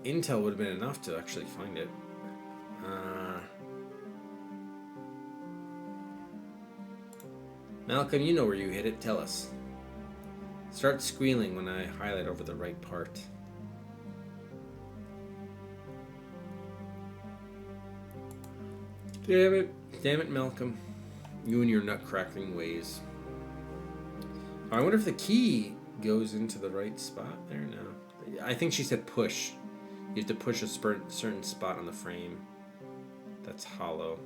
Speaker 1: intel would have been enough to actually find it? Malcolm, you know where you hit it. Tell us. Start squealing when I highlight over the right part. Damn it, Malcolm. You and your nut-crackling ways. I wonder if the key goes into the right spot there now. I think she said push. You have to push a certain spot on the frame. That's hollow.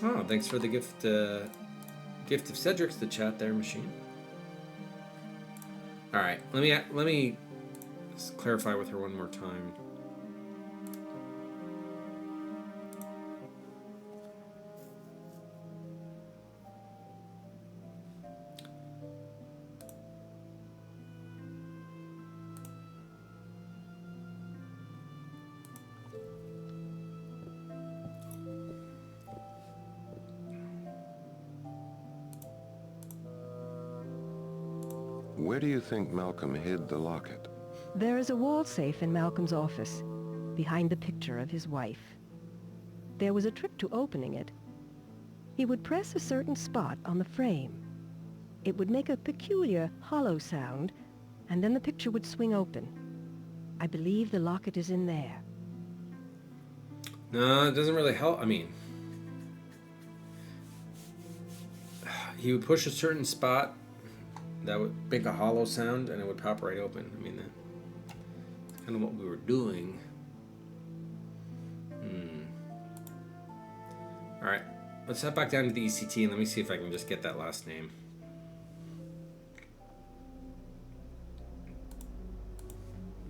Speaker 1: Oh, thanks for the gift. Gift of Cedric's the chat there, machine. All right, let me clarify with her one more time.
Speaker 2: Where do you think Malcolm hid the locket?
Speaker 5: There is a wall safe in Malcolm's office, behind the picture of his wife. There was a trick to opening it. He would press a certain spot on the frame. It would make a peculiar hollow sound, and then the picture would swing open. I believe the locket is in there.
Speaker 1: No, it doesn't really help. I mean, he would push a certain spot that would make a hollow sound, and it would pop right open. I mean, that's kind of what we were doing. All right, let's head back down to the ECT, and let me see if I can just get that last name.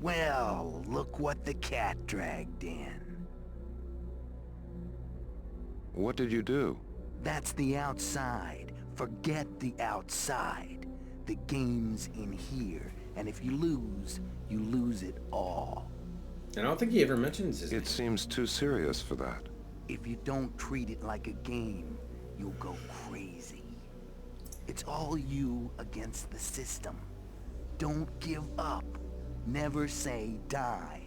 Speaker 8: Well, look what the cat dragged in.
Speaker 2: What did you do?
Speaker 8: That's the outside. Forget the outside. The game's in here, and if you lose it all.
Speaker 1: I don't think he ever mentions his name.
Speaker 2: It seems too serious for that.
Speaker 8: If you don't treat it like a game, you'll go crazy. It's all you against the system. Don't give up. Never say die.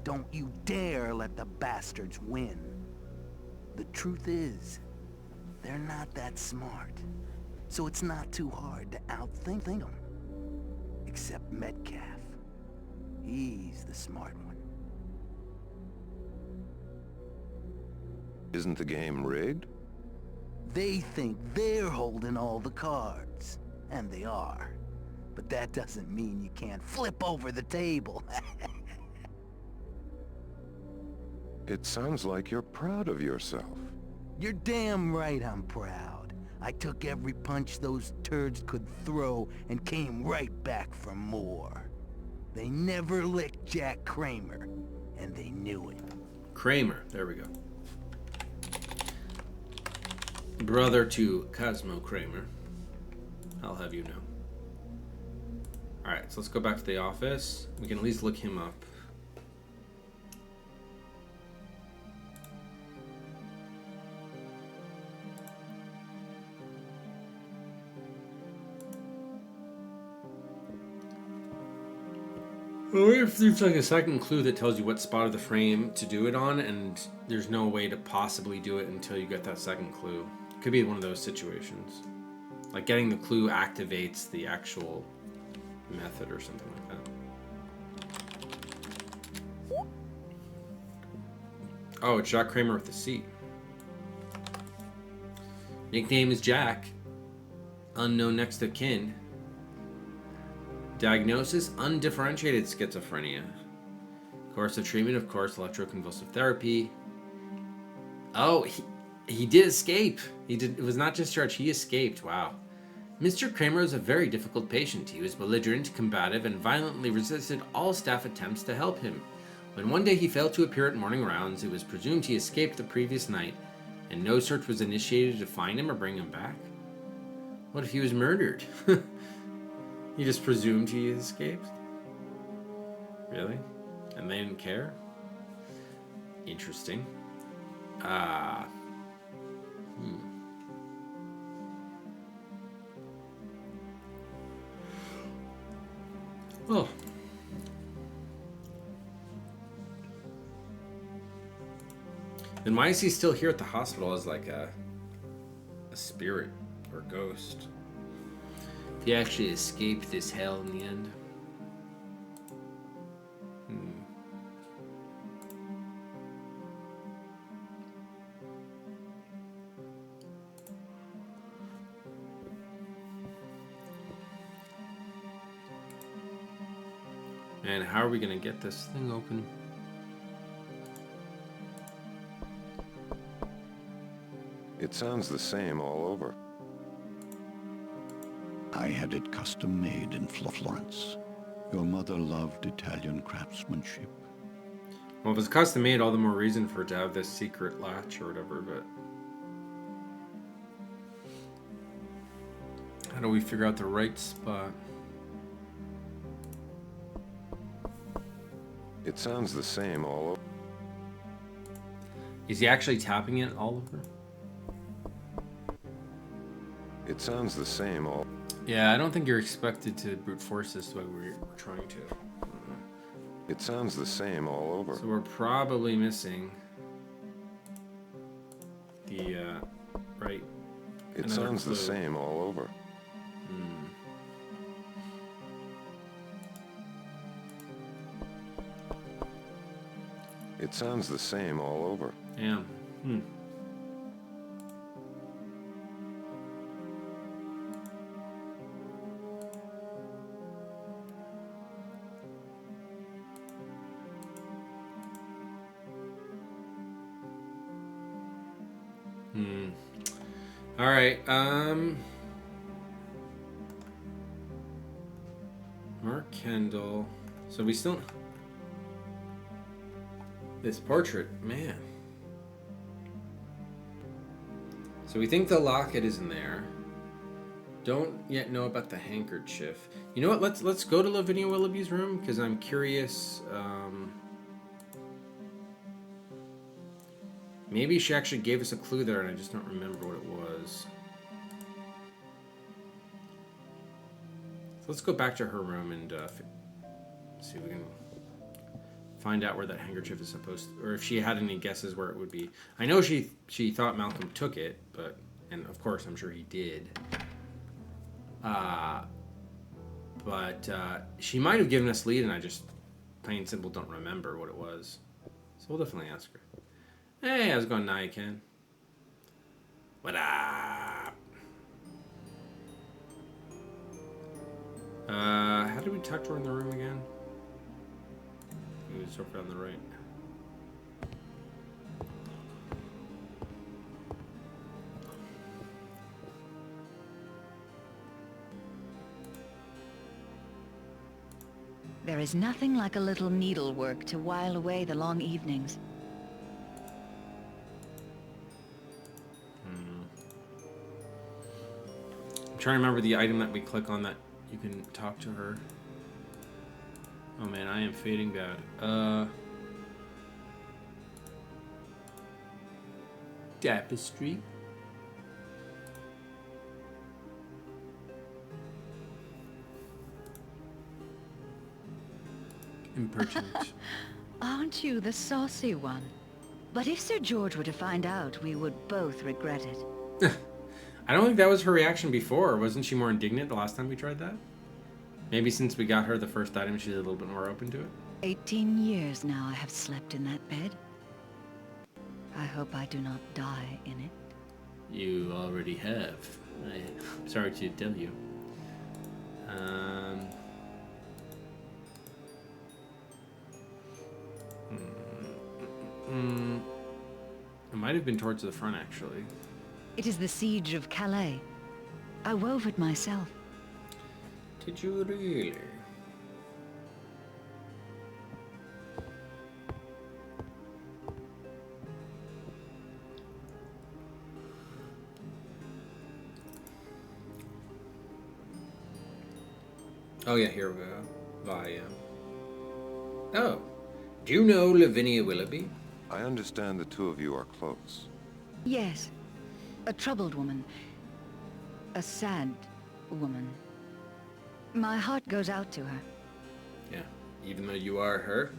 Speaker 8: Don't you dare let the bastards win. The truth is, they're not that smart. So it's not too hard to outthink them. Except Metcalf. He's the smart one.
Speaker 2: Isn't the game rigged?
Speaker 8: They think they're holding all the cards. And they are. But that doesn't mean you can't flip over the table.
Speaker 2: It sounds like you're proud of yourself.
Speaker 8: You're damn right I'm proud. I took every punch those turds could throw and came right back for more. They never licked Jack Kramer, and they knew it.
Speaker 1: Kramer, there we go. Brother to Cosmo Kramer. I'll have you know. Alright, so let's go back to the office. We can at least look him up. I wonder if there's like a second clue that tells you what spot of the frame to do it on, and there's no way to possibly do it until you get that second clue. Could be one of those situations. Like getting the clue activates the actual method or something like that. Oh, it's Jack Kramer with the C. Nickname is Jack. Unknown next of kin. Diagnosis, undifferentiated schizophrenia. Course of treatment, of course, electroconvulsive therapy. Oh, he did escape. It was not discharged, he escaped. Wow. Mr. Kramer was a very difficult patient. He was belligerent, combative, and violently resisted all staff attempts to help him. When one day he failed to appear at morning rounds, it was presumed he escaped the previous night, and no search was initiated to find him or bring him back. What if he was murdered? You just presumed he escaped? Really? And they didn't care? Interesting. Oh. Then why is he still here at the hospital as like a spirit or ghost? He actually escaped this hell in the end. And how are we gonna get this thing open?
Speaker 2: It sounds the same all over.
Speaker 4: I had it custom made in Florence. Your mother loved Italian craftsmanship.
Speaker 1: Well, if it's custom made, all the more reason for it to have this secret latch or whatever, but... How do we figure out the right spot?
Speaker 2: It sounds the same all over.
Speaker 1: Is he actually tapping it all over?
Speaker 2: It sounds the same all...
Speaker 1: Yeah, I don't think you're expected to brute force this the way we're trying to.
Speaker 2: It sounds the same all over.
Speaker 1: So we're probably missing the right.
Speaker 2: It sounds the same all over. It sounds the same all over.
Speaker 1: Yeah. All right. Mark Kendall. So we still... This portrait, man. So we think the locket is in there. Don't yet know about the handkerchief. You know what? Let's go to Lavinia Willoughby's room because I'm curious. Maybe she actually gave us a clue there, and I just don't remember what it was. So let's go back to her room and see if we can find out where that handkerchief is supposed to, or if she had any guesses where it would be. I know she thought Malcolm took it, and of course I'm sure he did. But she might have given us lead, and I just plain and simple don't remember what it was. So we'll definitely ask her. Hey, how's it going, Nia Ken? What up? How did we talk to her in the room again? It was over on the right.
Speaker 10: There is nothing like a little needlework to while away the long evenings.
Speaker 1: I'm trying to remember the item that we click on that you can talk to her. Oh man, I am fading bad. Tapestry. Impertinent.
Speaker 10: Aren't you the saucy one? But if Sir George were to find out, we would both regret it.
Speaker 1: I don't think that was her reaction before. Wasn't she more indignant the last time we tried that? Maybe since we got her the first item, she's a little bit more open to it.
Speaker 10: 18 years now I have slept in that bed. I hope I do not die in it.
Speaker 1: You already have. I'm sorry to tell you. It might have been towards the front, actually.
Speaker 10: It is the siege of Calais. I wove it myself.
Speaker 1: Did you really? Oh yeah, here we go. Via. Oh, do you know Lavinia Willoughby?
Speaker 2: I understand the two of you are close.
Speaker 10: Yes. A troubled woman. A sad woman. My heart goes out to her.
Speaker 1: Yeah, even though you are her.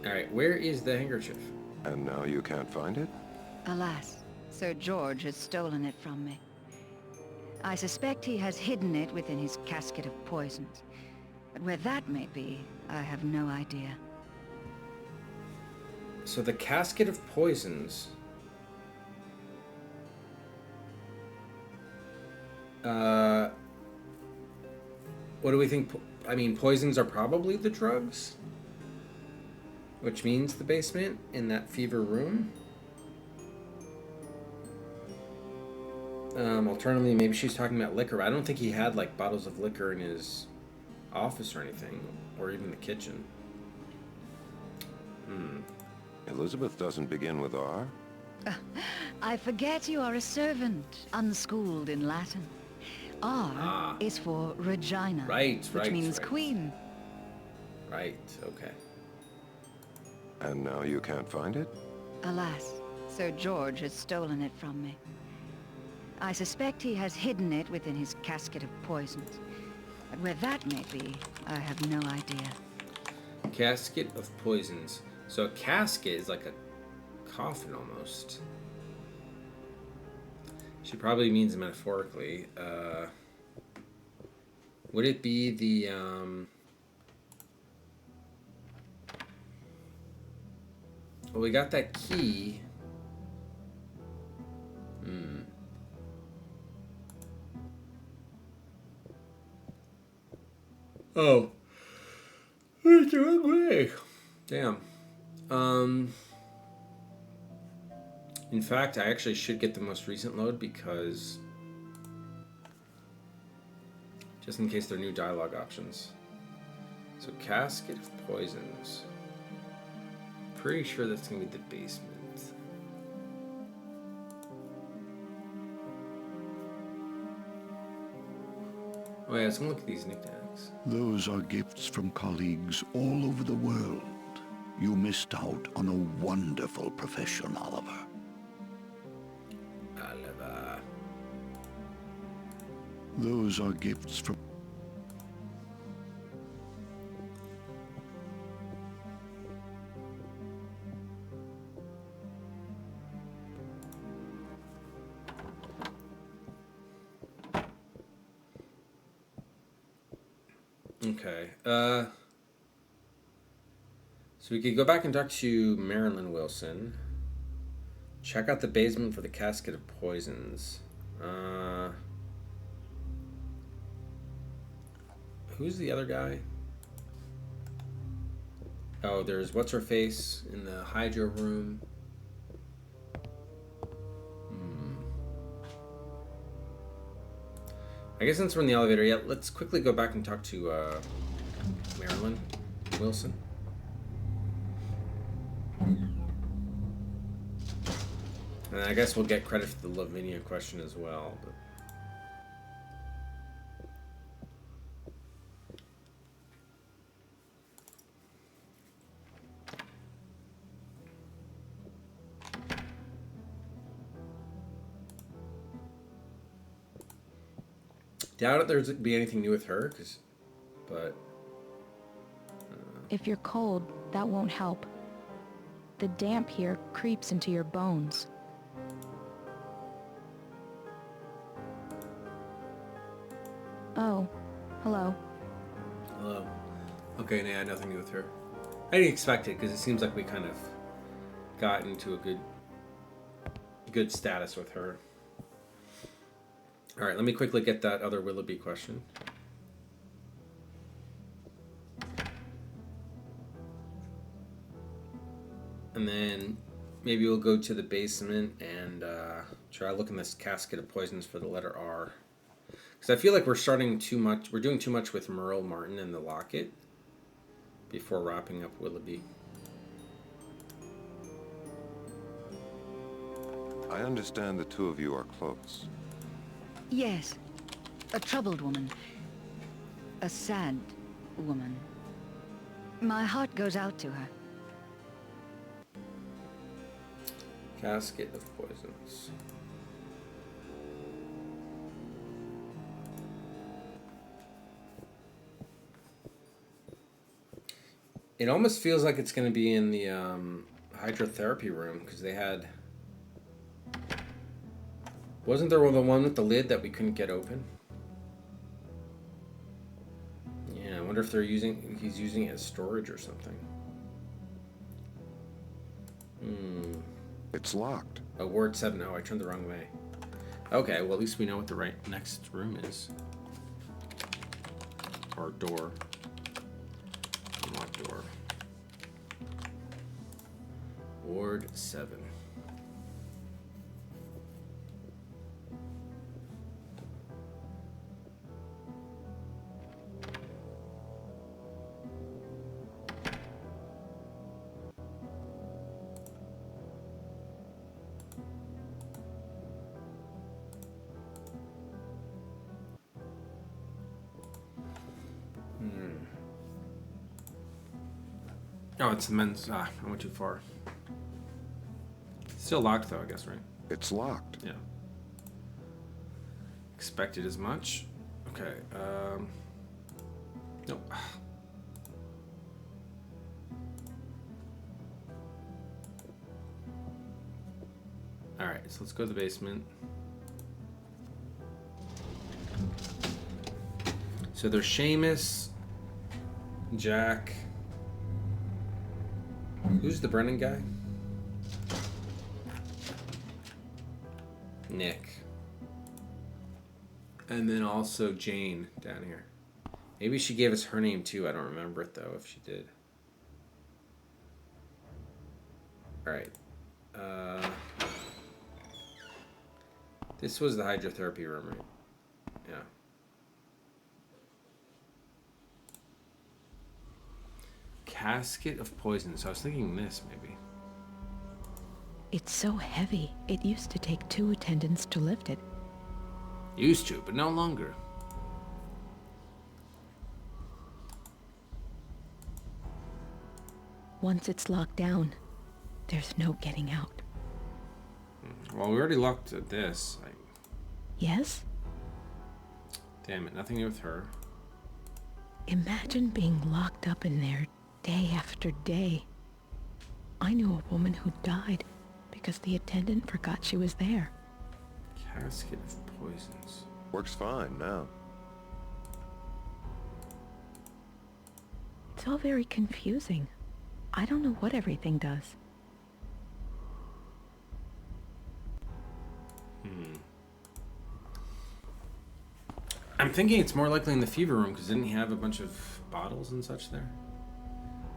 Speaker 1: Alright, where is the handkerchief?
Speaker 2: And now you can't find it?
Speaker 10: Alas, Sir George has stolen it from me. I suspect he has hidden it within his casket of poisons. But where that may be, I have no idea.
Speaker 1: So the casket of poisons. What do we think? I mean, poisons are probably the drugs, which means the basement in that fever room. Alternatively, maybe she's talking about liquor. I don't think he had like bottles of liquor in his office or anything, or even the kitchen.
Speaker 2: Elizabeth doesn't begin with R.
Speaker 10: I forget you are a servant, unschooled in Latin. R is for Regina, which means queen.
Speaker 1: Right, okay.
Speaker 2: And now you can't find it?
Speaker 10: Alas, Sir George has stolen it from me. I suspect he has hidden it within his casket of poisons. But where that may be, I have no idea.
Speaker 1: Casket of poisons. So a casket is like a coffin almost. She probably means metaphorically. Would it be the well, we got that key. Oh. It's the wrong way. Damn. In fact, I actually should get the most recent load because just in case there are new dialogue options. So casket of poisons. Pretty sure that's gonna be the basement. Oh yeah, let's look at these knickknacks.
Speaker 4: Those are gifts from colleagues all over the world. You missed out on a wonderful profession, Oliver.
Speaker 1: Oliver.
Speaker 4: Those are gifts from...
Speaker 1: Okay. So we could go back and talk to Marilyn Wilson. Check out the basement for the casket of poisons. Who's the other guy? Oh, there's what's-her-face in the Hydra room. I guess since we're in the elevator, yeah, let's quickly go back and talk to Marilyn Wilson. And I guess we'll get credit for the Lavinia question as well. But... doubt it there'd be anything new with her, but...
Speaker 11: If you're cold, that won't help. The damp here creeps into your bones. Oh, hello.
Speaker 1: Hello. Okay, yeah, nothing new with her. I didn't expect it, because it seems like we kind of got into a good status with her. All right, let me quickly get that other Willoughby question. And then maybe we'll go to the basement and try looking this casket of poisons for the letter R. Because I feel like we're doing too much with Merle, Martin, and the locket before wrapping up Willoughby.
Speaker 2: I understand the two of you are close.
Speaker 10: Yes, a troubled woman. A sad woman. My heart goes out to her.
Speaker 1: Casket of poisons. It almost feels like it's going to be in the hydrotherapy room, because they had... Wasn't there the one with the lid that we couldn't get open? Yeah, I wonder if he's using it as storage or something.
Speaker 2: It's locked.
Speaker 1: Oh, Ward 7. Oh, I turned the wrong way. Okay, well, at least we know what the next room is. Or door. Unlocked door. Ward 7. Oh, it's the men's... I went too far. Still locked, though, I guess, right?
Speaker 2: It's locked.
Speaker 1: Yeah. Expected as much. Okay, nope. Alright, so let's go to the basement. So there's Seamus, Jack... Who's the Brennan guy? Nick. And then also Jane down here. Maybe she gave us her name too. I don't remember it though, if she did. Alright. This was the hydrotherapy room, right? Yeah. Casket of poison. So I was thinking this, maybe.
Speaker 11: It's so heavy. It used to take 2 attendants to lift it.
Speaker 1: Used to, but no longer.
Speaker 11: Once it's locked down, there's no getting out.
Speaker 1: Well, we already locked this.
Speaker 11: Yes?
Speaker 1: Damn it, nothing to do with her.
Speaker 11: Imagine being locked up in there day after day. I knew a woman who died because the attendant forgot she was there.
Speaker 1: Casket of poisons.
Speaker 2: Works fine now.
Speaker 11: It's all very confusing. I don't know what everything does.
Speaker 1: I'm thinking it's more likely in the fever room, because didn't he have a bunch of bottles and such there?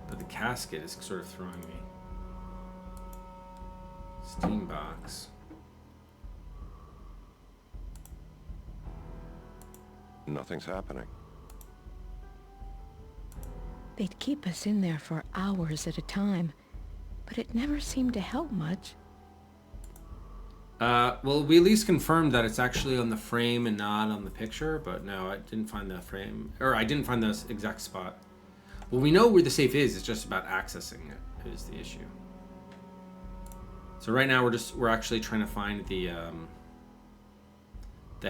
Speaker 1: But the casket is sort of throwing me. Steam box.
Speaker 2: Nothing's happening.
Speaker 11: They'd keep us in there for hours at a time, but it never seemed to help much.
Speaker 1: Well, we at least confirmed that it's actually on the frame and not on the picture, but no, I didn't find the frame, or I didn't find the exact spot. Well, we know where the safe is, it's just about accessing it is the issue. So right now we're actually trying to find the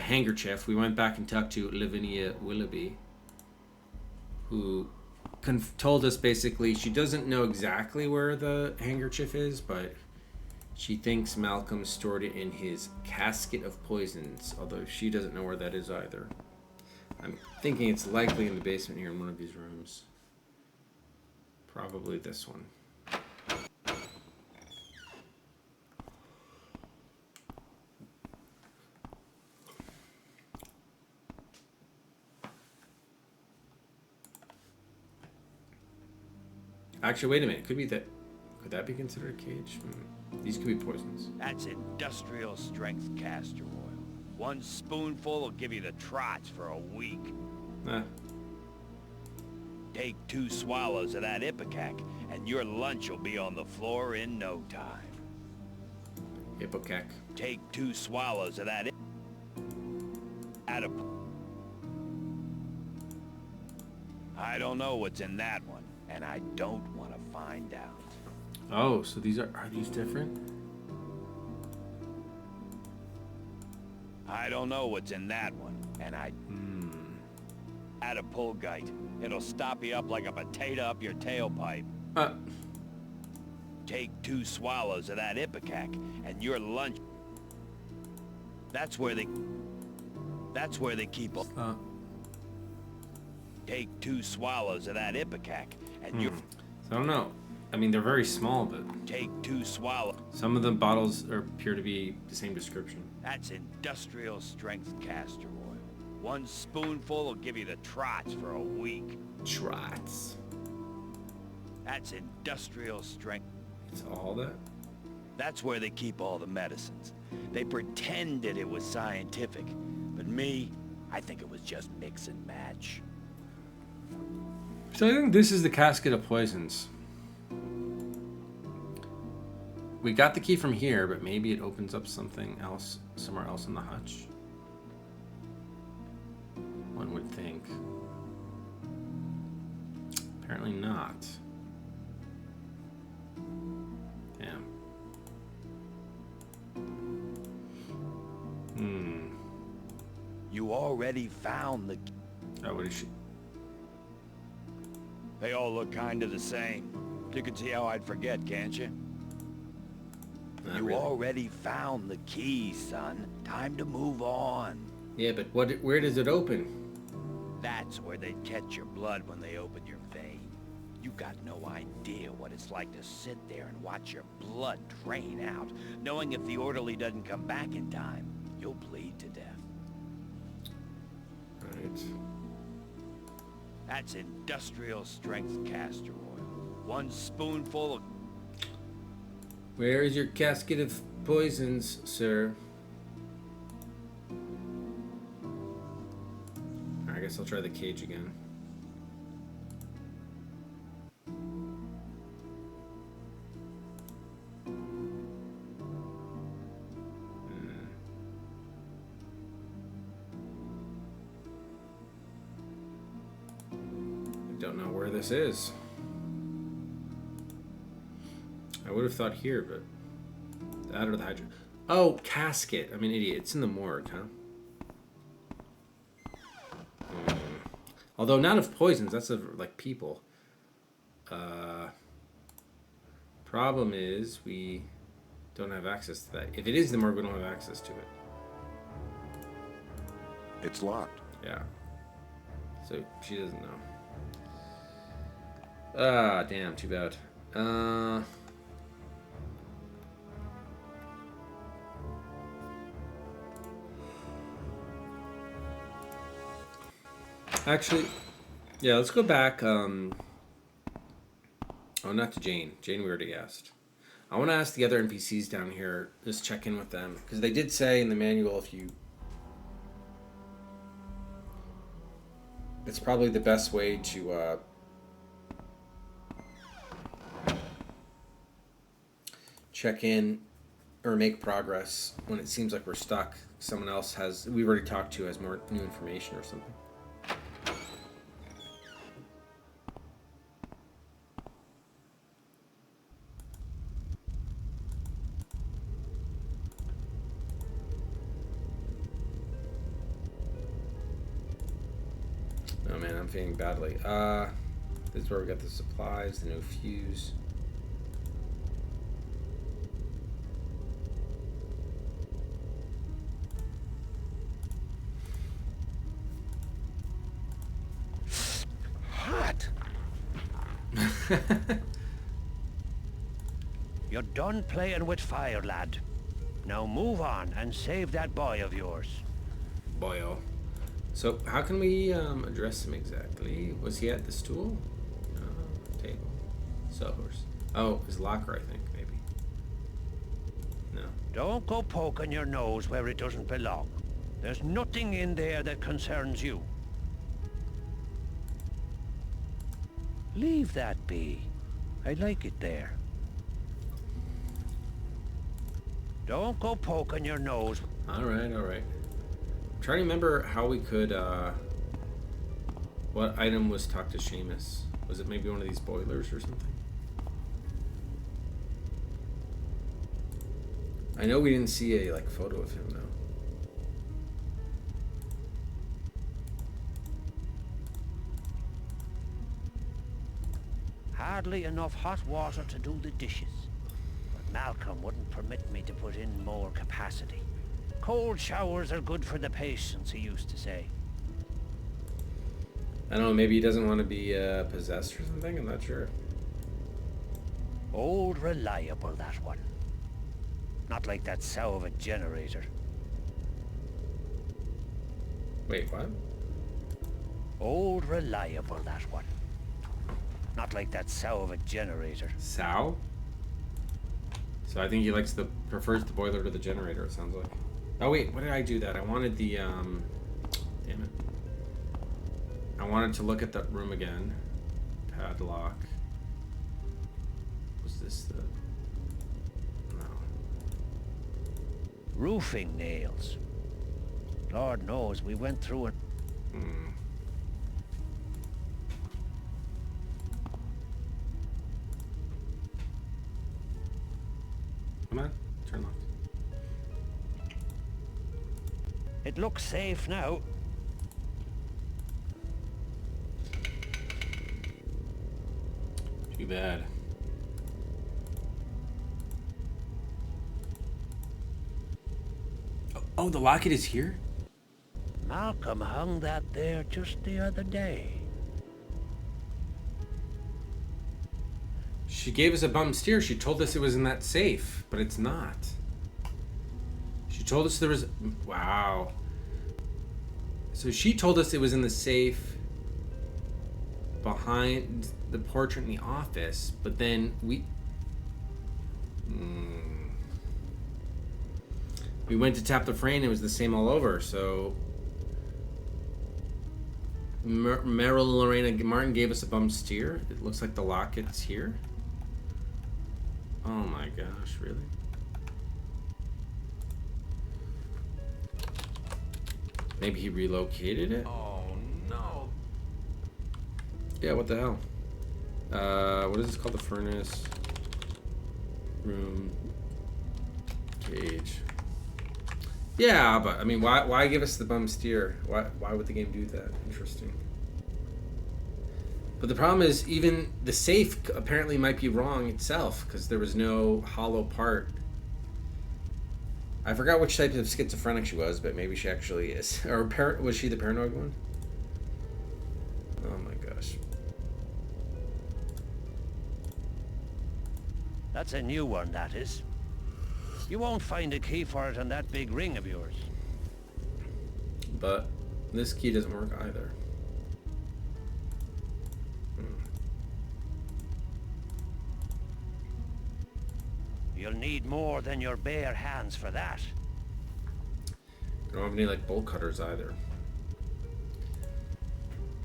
Speaker 1: handkerchief. We went back and talked to Lavinia Willoughby, who told us basically she doesn't know exactly where the handkerchief is, but she thinks Malcolm stored it in his casket of poisons, although she doesn't know where that is either. I'm thinking it's likely in the basement here in one of these rooms. Probably this one. Actually, wait a minute. Could that be considered a cage? These could be poisons.
Speaker 3: That's industrial strength castor oil. One spoonful will give you the trots for a week. Take 2 swallows of that ipecac, and your lunch will be on the floor in no time.
Speaker 1: Ipecac.
Speaker 3: Take 2 swallows of that I don't know what's in that one, and I don't want to find out.
Speaker 1: Oh, so these are these different?
Speaker 3: I don't know what's in that one, and I... Add a pulgite. It'll stop you up like a potato up your tailpipe. Take 2 swallows of that ipecac, and your lunch... That's where they keep... Take 2 swallows of that ipecac, and your...
Speaker 1: So I don't know. I mean, they're very small, but...
Speaker 3: Take 2 swallows.
Speaker 1: Some of the bottles appear to be the same description.
Speaker 3: That's industrial strength castor oil. 1 spoonful will give you the trots for a week.
Speaker 1: Trots.
Speaker 3: That's industrial strength.
Speaker 1: It's all that?
Speaker 3: That's where they keep all the medicines. They pretended it was scientific, but me, I think it was just mix and match.
Speaker 1: So I think this is the casket of poisons. We got the key from here, but maybe it opens up something else somewhere else in the hutch. One would think. Apparently not. Damn.
Speaker 3: You already found the...
Speaker 1: Oh, what is she?
Speaker 3: They all look kind of the same. You can see how I'd forget, can't you?
Speaker 1: Not
Speaker 3: you
Speaker 1: really.
Speaker 3: already found the key, son. Time to move on.
Speaker 1: Yeah, but where does it open?
Speaker 3: That's where they'd catch your blood when they open your vein. You got no idea what it's like to sit there and watch your blood drain out, knowing if the orderly doesn't come back in time, you'll bleed to death.
Speaker 1: Right.
Speaker 3: That's industrial strength castor oil. 1 spoonful of...
Speaker 1: Where is your casket of poisons, sir? I guess I'll try the cage again. I don't know where this is. I would have thought here, but that or the hydro. Oh, casket. I'm an idiot. It's in the morgue, huh? Although not of poisons. That's of like people. Problem is we don't have access to that. If it is the morgue, we don't have access to it.
Speaker 2: It's locked.
Speaker 1: Yeah. So she doesn't know. Ah, damn. Too bad. Actually, yeah, let's go back. Oh, not to Jane. Jane we already asked. I want to ask the other NPCs down here, just check in with them. Because they did say in the manual if you... It's probably the best way to... check in or make progress when it seems like we're stuck. Someone else has... We've already talked to has more new information or something. Oh man, I'm feeling badly. This is where we got the supplies, the no fuse.
Speaker 3: Hot. You're done playing with fire, lad. Now move on and save that boy of yours.
Speaker 1: Boyo. So how can we address him exactly? Was he at the stool? Table. Sawhorse. Oh, his locker, I think, maybe. No.
Speaker 3: Don't go poking your nose where it doesn't belong. There's nothing in there that concerns you. Leave that be. I like it there. Don't go poking your nose.
Speaker 1: Alright, alright. I'm trying to remember how we could, what item was talk to Seamus? Was it maybe one of these boilers or something? I know we didn't see a, like, photo of him, though.
Speaker 3: Hardly enough hot water to do the dishes. But Malcolm wouldn't permit me to put in more capacity. Cold showers are good for the patients, he used to say.
Speaker 1: I don't know, maybe he doesn't want to be possessed or something? I'm not sure.
Speaker 3: Old reliable, that one. Not like that sow of a generator.
Speaker 1: Wait, what?
Speaker 3: Old reliable, that one. Not like that sow of a generator.
Speaker 1: Sow? So I think he prefers the boiler to the generator, it sounds like. Oh wait, what did I do that? I wanted the, damn it. I wanted to look at that room again. Padlock. Was this the... No.
Speaker 3: Roofing nails. Lord knows we went through it.
Speaker 1: Come on, turn left.
Speaker 3: It looks safe now.
Speaker 1: Too bad. Oh, the locket is here?
Speaker 3: Malcolm hung that there just the other day.
Speaker 1: She gave us a bum steer. She told us it was in that safe, but it's not. She told us there was... Wow. So she told us it was in the safe behind the portrait in the office, but then we... We went to tap the frame and it was the same all over, so... Meryl Lorena Martin gave us a bum steer. It looks like the locket's here. Oh my gosh, really? Maybe he relocated it?
Speaker 9: Oh no.
Speaker 1: Yeah, what the hell? What is this called? The furnace. room cage. Yeah, but I mean, why give us the bum steer? Why would the game do that? Interesting. But the problem is, even the safe apparently might be wrong itself because there was no hollow part. I forgot which type of schizophrenic she was, but maybe she actually is. Or was she the paranoid one? Oh my gosh.
Speaker 3: That's a new one, that is. You won't find a key for it on that big ring of yours.
Speaker 1: But this key doesn't work either.
Speaker 3: You'll need more than your bare hands for that.
Speaker 1: I don't have any like bolt cutters either.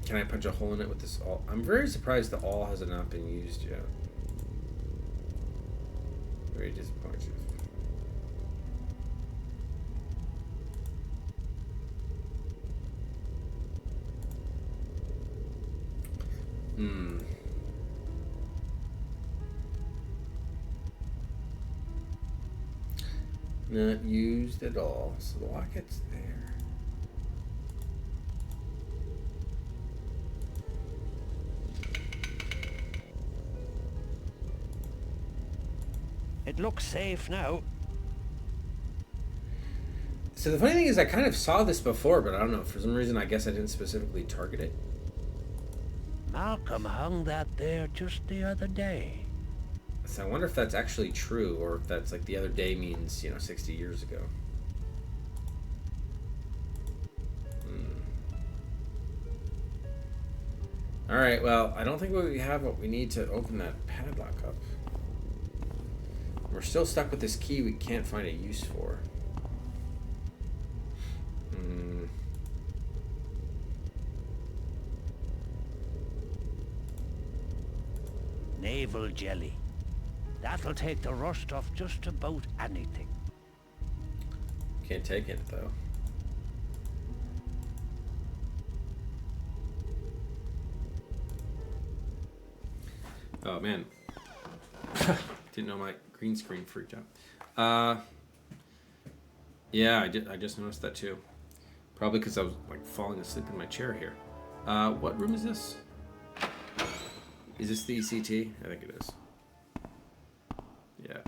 Speaker 1: Can I punch a hole in it with this awl? I'm very surprised the awl has not been used yet. Very disappointed. Not used at all. So the locket's there.
Speaker 3: It looks safe now.
Speaker 1: So the funny thing is I kind of saw this before, but I don't know. For some reason, I guess I didn't specifically target it.
Speaker 3: Malcolm hung that there just the other day.
Speaker 1: So I wonder if that's actually true, or if that's like the other day means, 60 years ago. All right, well, I don't think we have what we need to open that padlock up. We're still stuck with this key we can't find a use for.
Speaker 3: Naval jelly. That'll take the rust off just about anything.
Speaker 1: Can't take it, though. Oh, man. Didn't know my green screen freaked out. Yeah, I just noticed that, too. Probably because I was, falling asleep in my chair here. What room is this? Is this the ECT? I think it is. Yeah.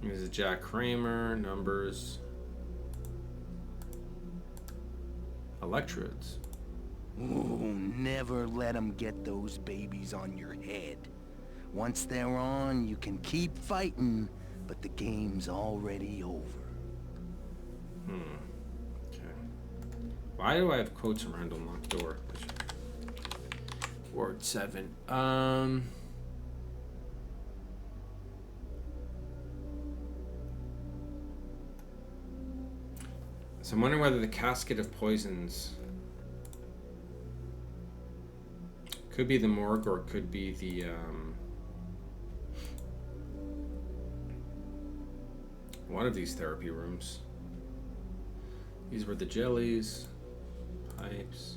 Speaker 1: This is Jack Kramer, numbers. Electrodes.
Speaker 8: Ooh, never let them get those babies on your head. Once they're on, you can keep fighting, but the game's already over.
Speaker 1: Okay. Why do I have quotes around unlocked door? Ward 7. So I'm wondering whether the casket of poisons could be the morgue or it could be the one of these therapy rooms. These were the jellies, pipes,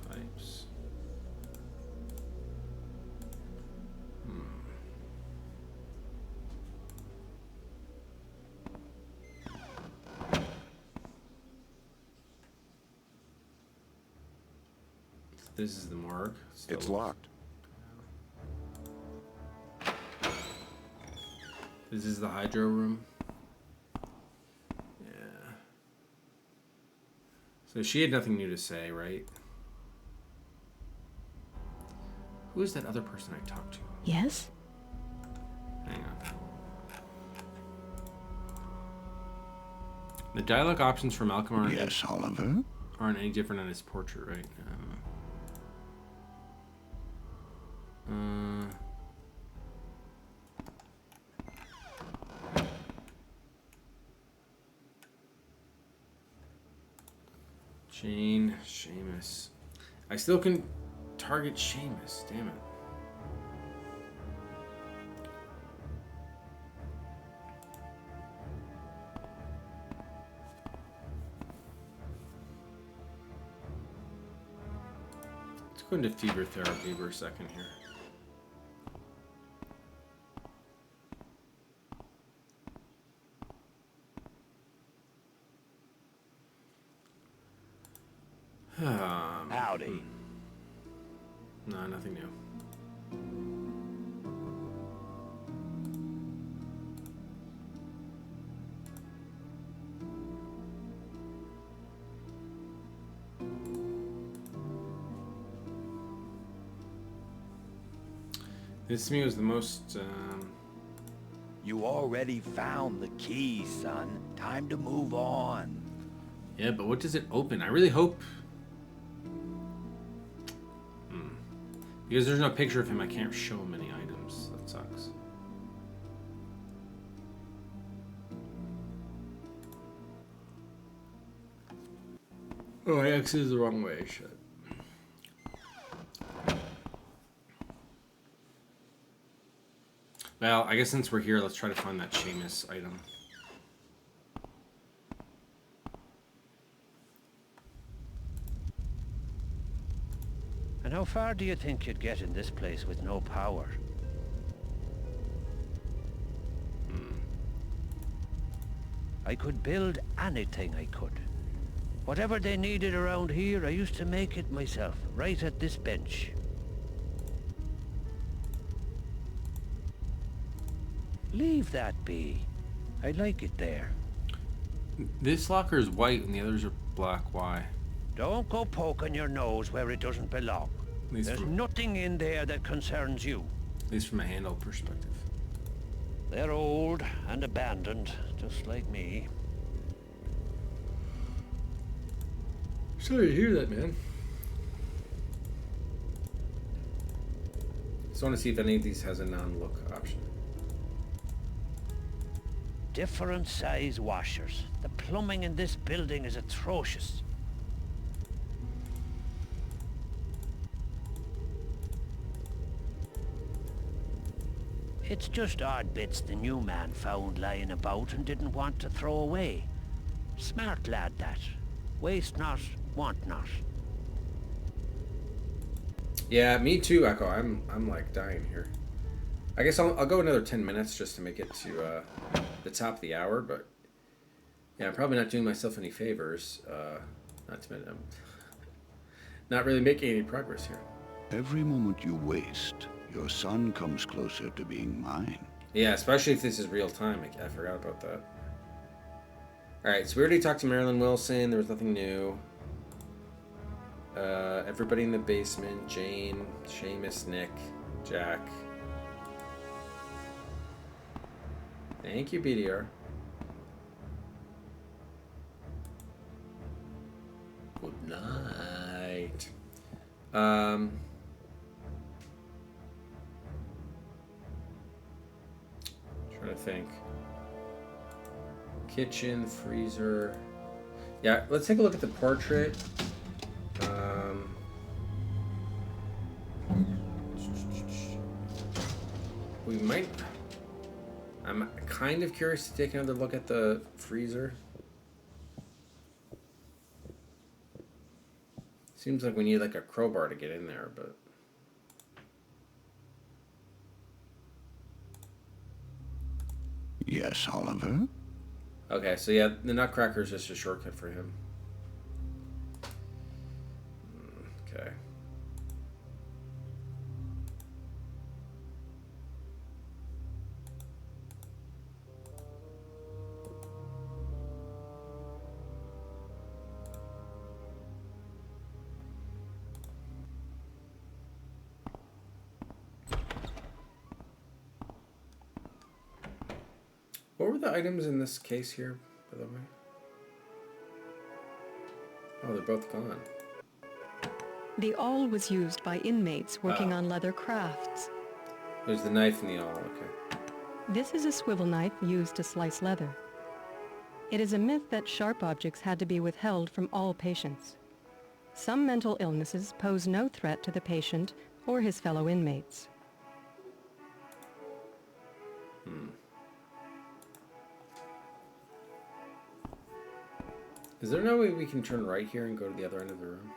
Speaker 1: pipes. This is the morgue.
Speaker 2: It's locked.
Speaker 1: This is the hydro room. Yeah. So she had nothing new to say, right? Who is that other person I talked to?
Speaker 11: Yes?
Speaker 1: Hang on. The dialogue options for Malcolm aren't,
Speaker 4: Yes, Oliver?
Speaker 1: aren't any different on his portrait, right? Jane, Seamus. I still can target Seamus, damn it. go into fever therapy for a second here.
Speaker 3: Howdy.
Speaker 1: No, nothing new. This to me was the most.
Speaker 3: You already found the key, son. Time to move on.
Speaker 1: Yeah, but what does it open? I really hope. Because there's no picture of him, I can't show him any items. That sucks. Oh, I exited the wrong way. Shit. Well, I guess since we're here, let's try to find that Seamus item.
Speaker 12: And how far do you think you'd get in this place with no power? I could build anything I could. Whatever they needed around here, I used to make it myself, right at this bench. Leave that be. I like it there.
Speaker 1: This locker is white and the others are black. Why?
Speaker 12: Don't go poking your nose where it doesn't belong. There's nothing in there that concerns you.
Speaker 1: At least from a handle perspective.
Speaker 12: They're old and abandoned, just like me.
Speaker 1: Sorry to hear that, man. Just want to see if any of these has a non-look option.
Speaker 12: Different size washers. The plumbing in this building is atrocious. It's just odd bits the new man found lying about and didn't want to throw away. Smart lad that. Waste not, want not.
Speaker 1: Yeah, me too, Echo. I'm like dying here. I guess I'll go another 10 minutes just to make it to the top of the hour, but yeah, I'm probably not doing myself any favors. Not to mention, I'm not really making any progress here.
Speaker 4: Every moment you waste, your son comes closer to being mine.
Speaker 1: Yeah, especially if this is real time. I forgot about that. Alright, so we already talked to Marilyn Wilson. There was nothing new. Everybody in the basement. Jane, Seamus, Nick, Jack. Thank you, BDR. Good night. Trying to think. Kitchen, freezer. Yeah, let's take a look at the portrait. We might. I'm kind of curious to take another look at the freezer. Seems like we need like a crowbar to get in there, but.
Speaker 4: Yes, Oliver?
Speaker 1: Okay, so yeah, the Nutcracker is just a shortcut for him. Okay. What were the items in this case here, by the way? Oh, they're both gone.
Speaker 7: The awl was used by inmates working on leather crafts.
Speaker 1: There's the knife and the awl, okay.
Speaker 7: This is a swivel knife used to slice leather. It is a myth that sharp objects had to be withheld from all patients. Some mental illnesses pose no threat to the patient or his fellow inmates.
Speaker 1: Is there no way we can turn right here and go to the other end of the room?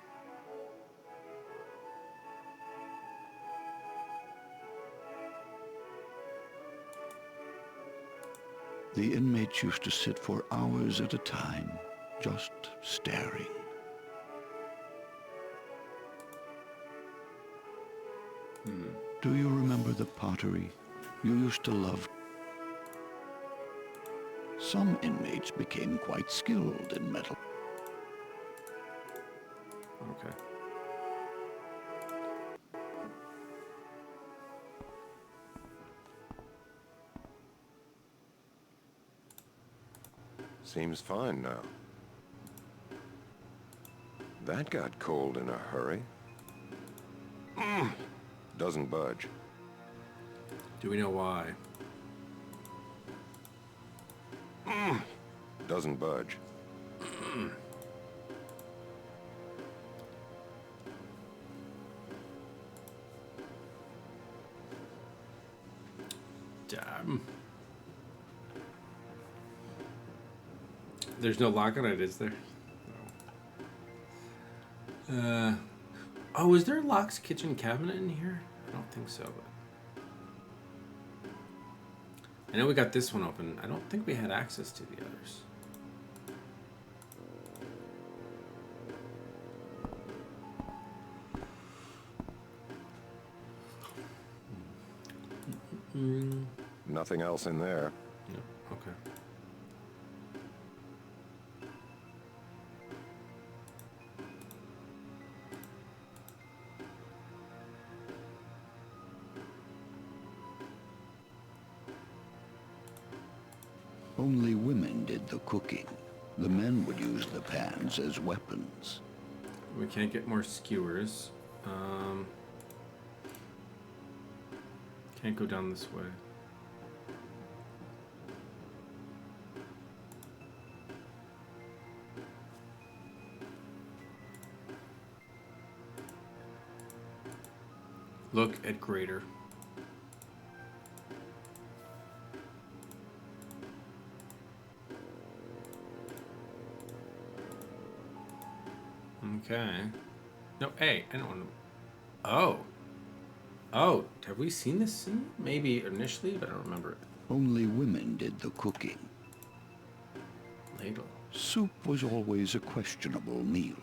Speaker 4: The inmates used to sit for hours at a time, just staring. Do you remember the pottery you used to love? Some inmates became quite skilled in metal.
Speaker 1: Okay.
Speaker 2: Seems fine now. That got cold in a hurry. Doesn't budge.
Speaker 1: Do we know why?
Speaker 2: Doesn't budge.
Speaker 1: Damn. There's no lock on it, is there? No. Oh, is there a locked kitchen cabinet in here? I don't think so. But I know we got this one open. I don't think we had access to the others.
Speaker 2: Nothing else in there.
Speaker 1: No. Okay.
Speaker 4: Only women did the cooking. The men would use the pans as weapons.
Speaker 1: We can't get more skewers. Can't go down this way. Look at greater. Okay. No, hey, I don't want to. Oh. Oh, have we seen this scene? Maybe initially, but I don't remember it.
Speaker 4: Only women did the cooking.
Speaker 1: Ladle.
Speaker 4: Soup was always a questionable meal.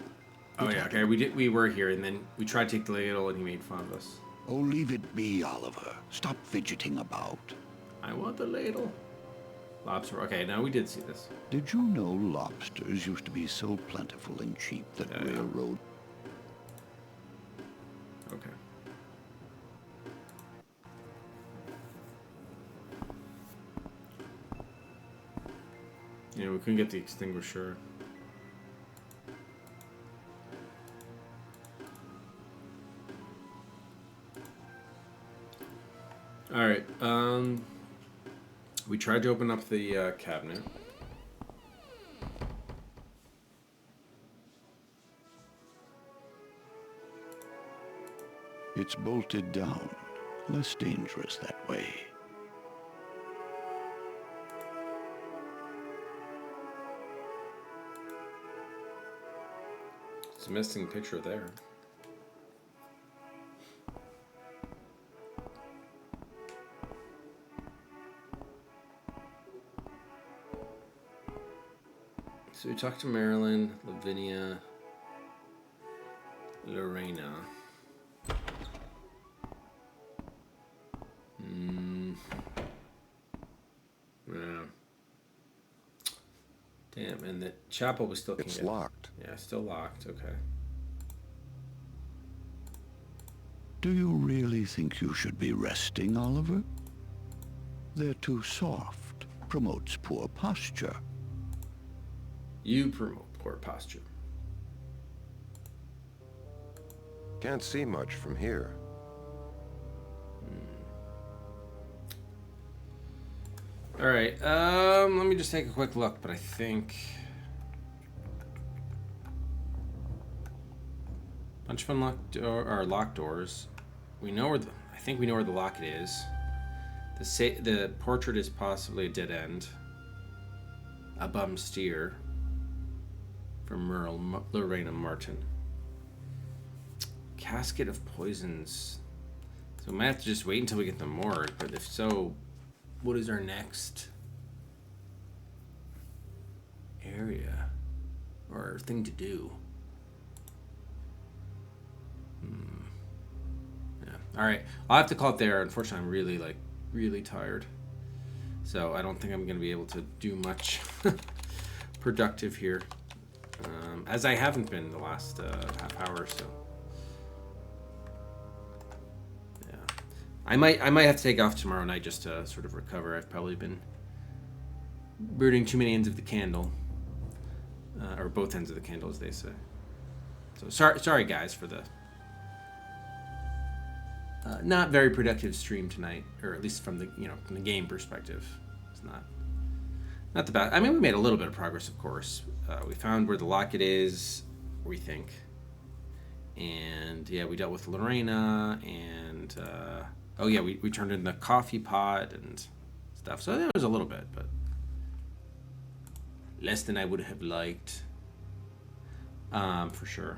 Speaker 1: Oh yeah, okay. We were here, and then we tried to take the ladle, and he made fun of us.
Speaker 4: Oh, leave it be, Oliver. Stop fidgeting about.
Speaker 1: I want the ladle. Lobster. Okay, now we did see this.
Speaker 4: Did you know lobsters used to be so plentiful and cheap that railroad...
Speaker 1: Okay. Yeah, we couldn't get the extinguisher. All right. We tried to open up the cabinet.
Speaker 4: It's bolted down. Less dangerous that way.
Speaker 1: It's a missing picture there. So we talked to Marilyn, Lavinia, Lorena. Yeah. Damn, and the chapel was still...
Speaker 2: It's locked.
Speaker 1: Yeah, still locked. Okay.
Speaker 4: Do you really think you should be resting, Oliver? They're too soft. Promotes poor posture.
Speaker 1: You promote poor posture.
Speaker 2: Can't see much from here.
Speaker 1: All right. Let me just take a quick look, but I think bunch of unlocked or locked doors. We know where I think we know where the locket is. The portrait is possibly a dead end. A bum steer from Lorena Martin. Casket of poisons. So we might have to just wait until we get the morgue, but if so, what is our next area or thing to do. Yeah. All right. I'll have to call it there. Unfortunately, I'm really tired. So I don't think I'm going to be able to do much productive here. As I haven't been the last half hour or so. Yeah. I might have to take off tomorrow night just to sort of recover. I've probably been burning too many ends of the candle. Or both ends of the candle, as they say. So sorry guys for the not very productive stream tonight, or at least from the from the game perspective. It's not the best. I mean, we made a little bit of progress, of course. We found where the locket is, we think, and yeah, we dealt with Lorena, and oh yeah, we turned in the coffee pot and stuff. So there was a little bit, but less than I would have liked, for sure.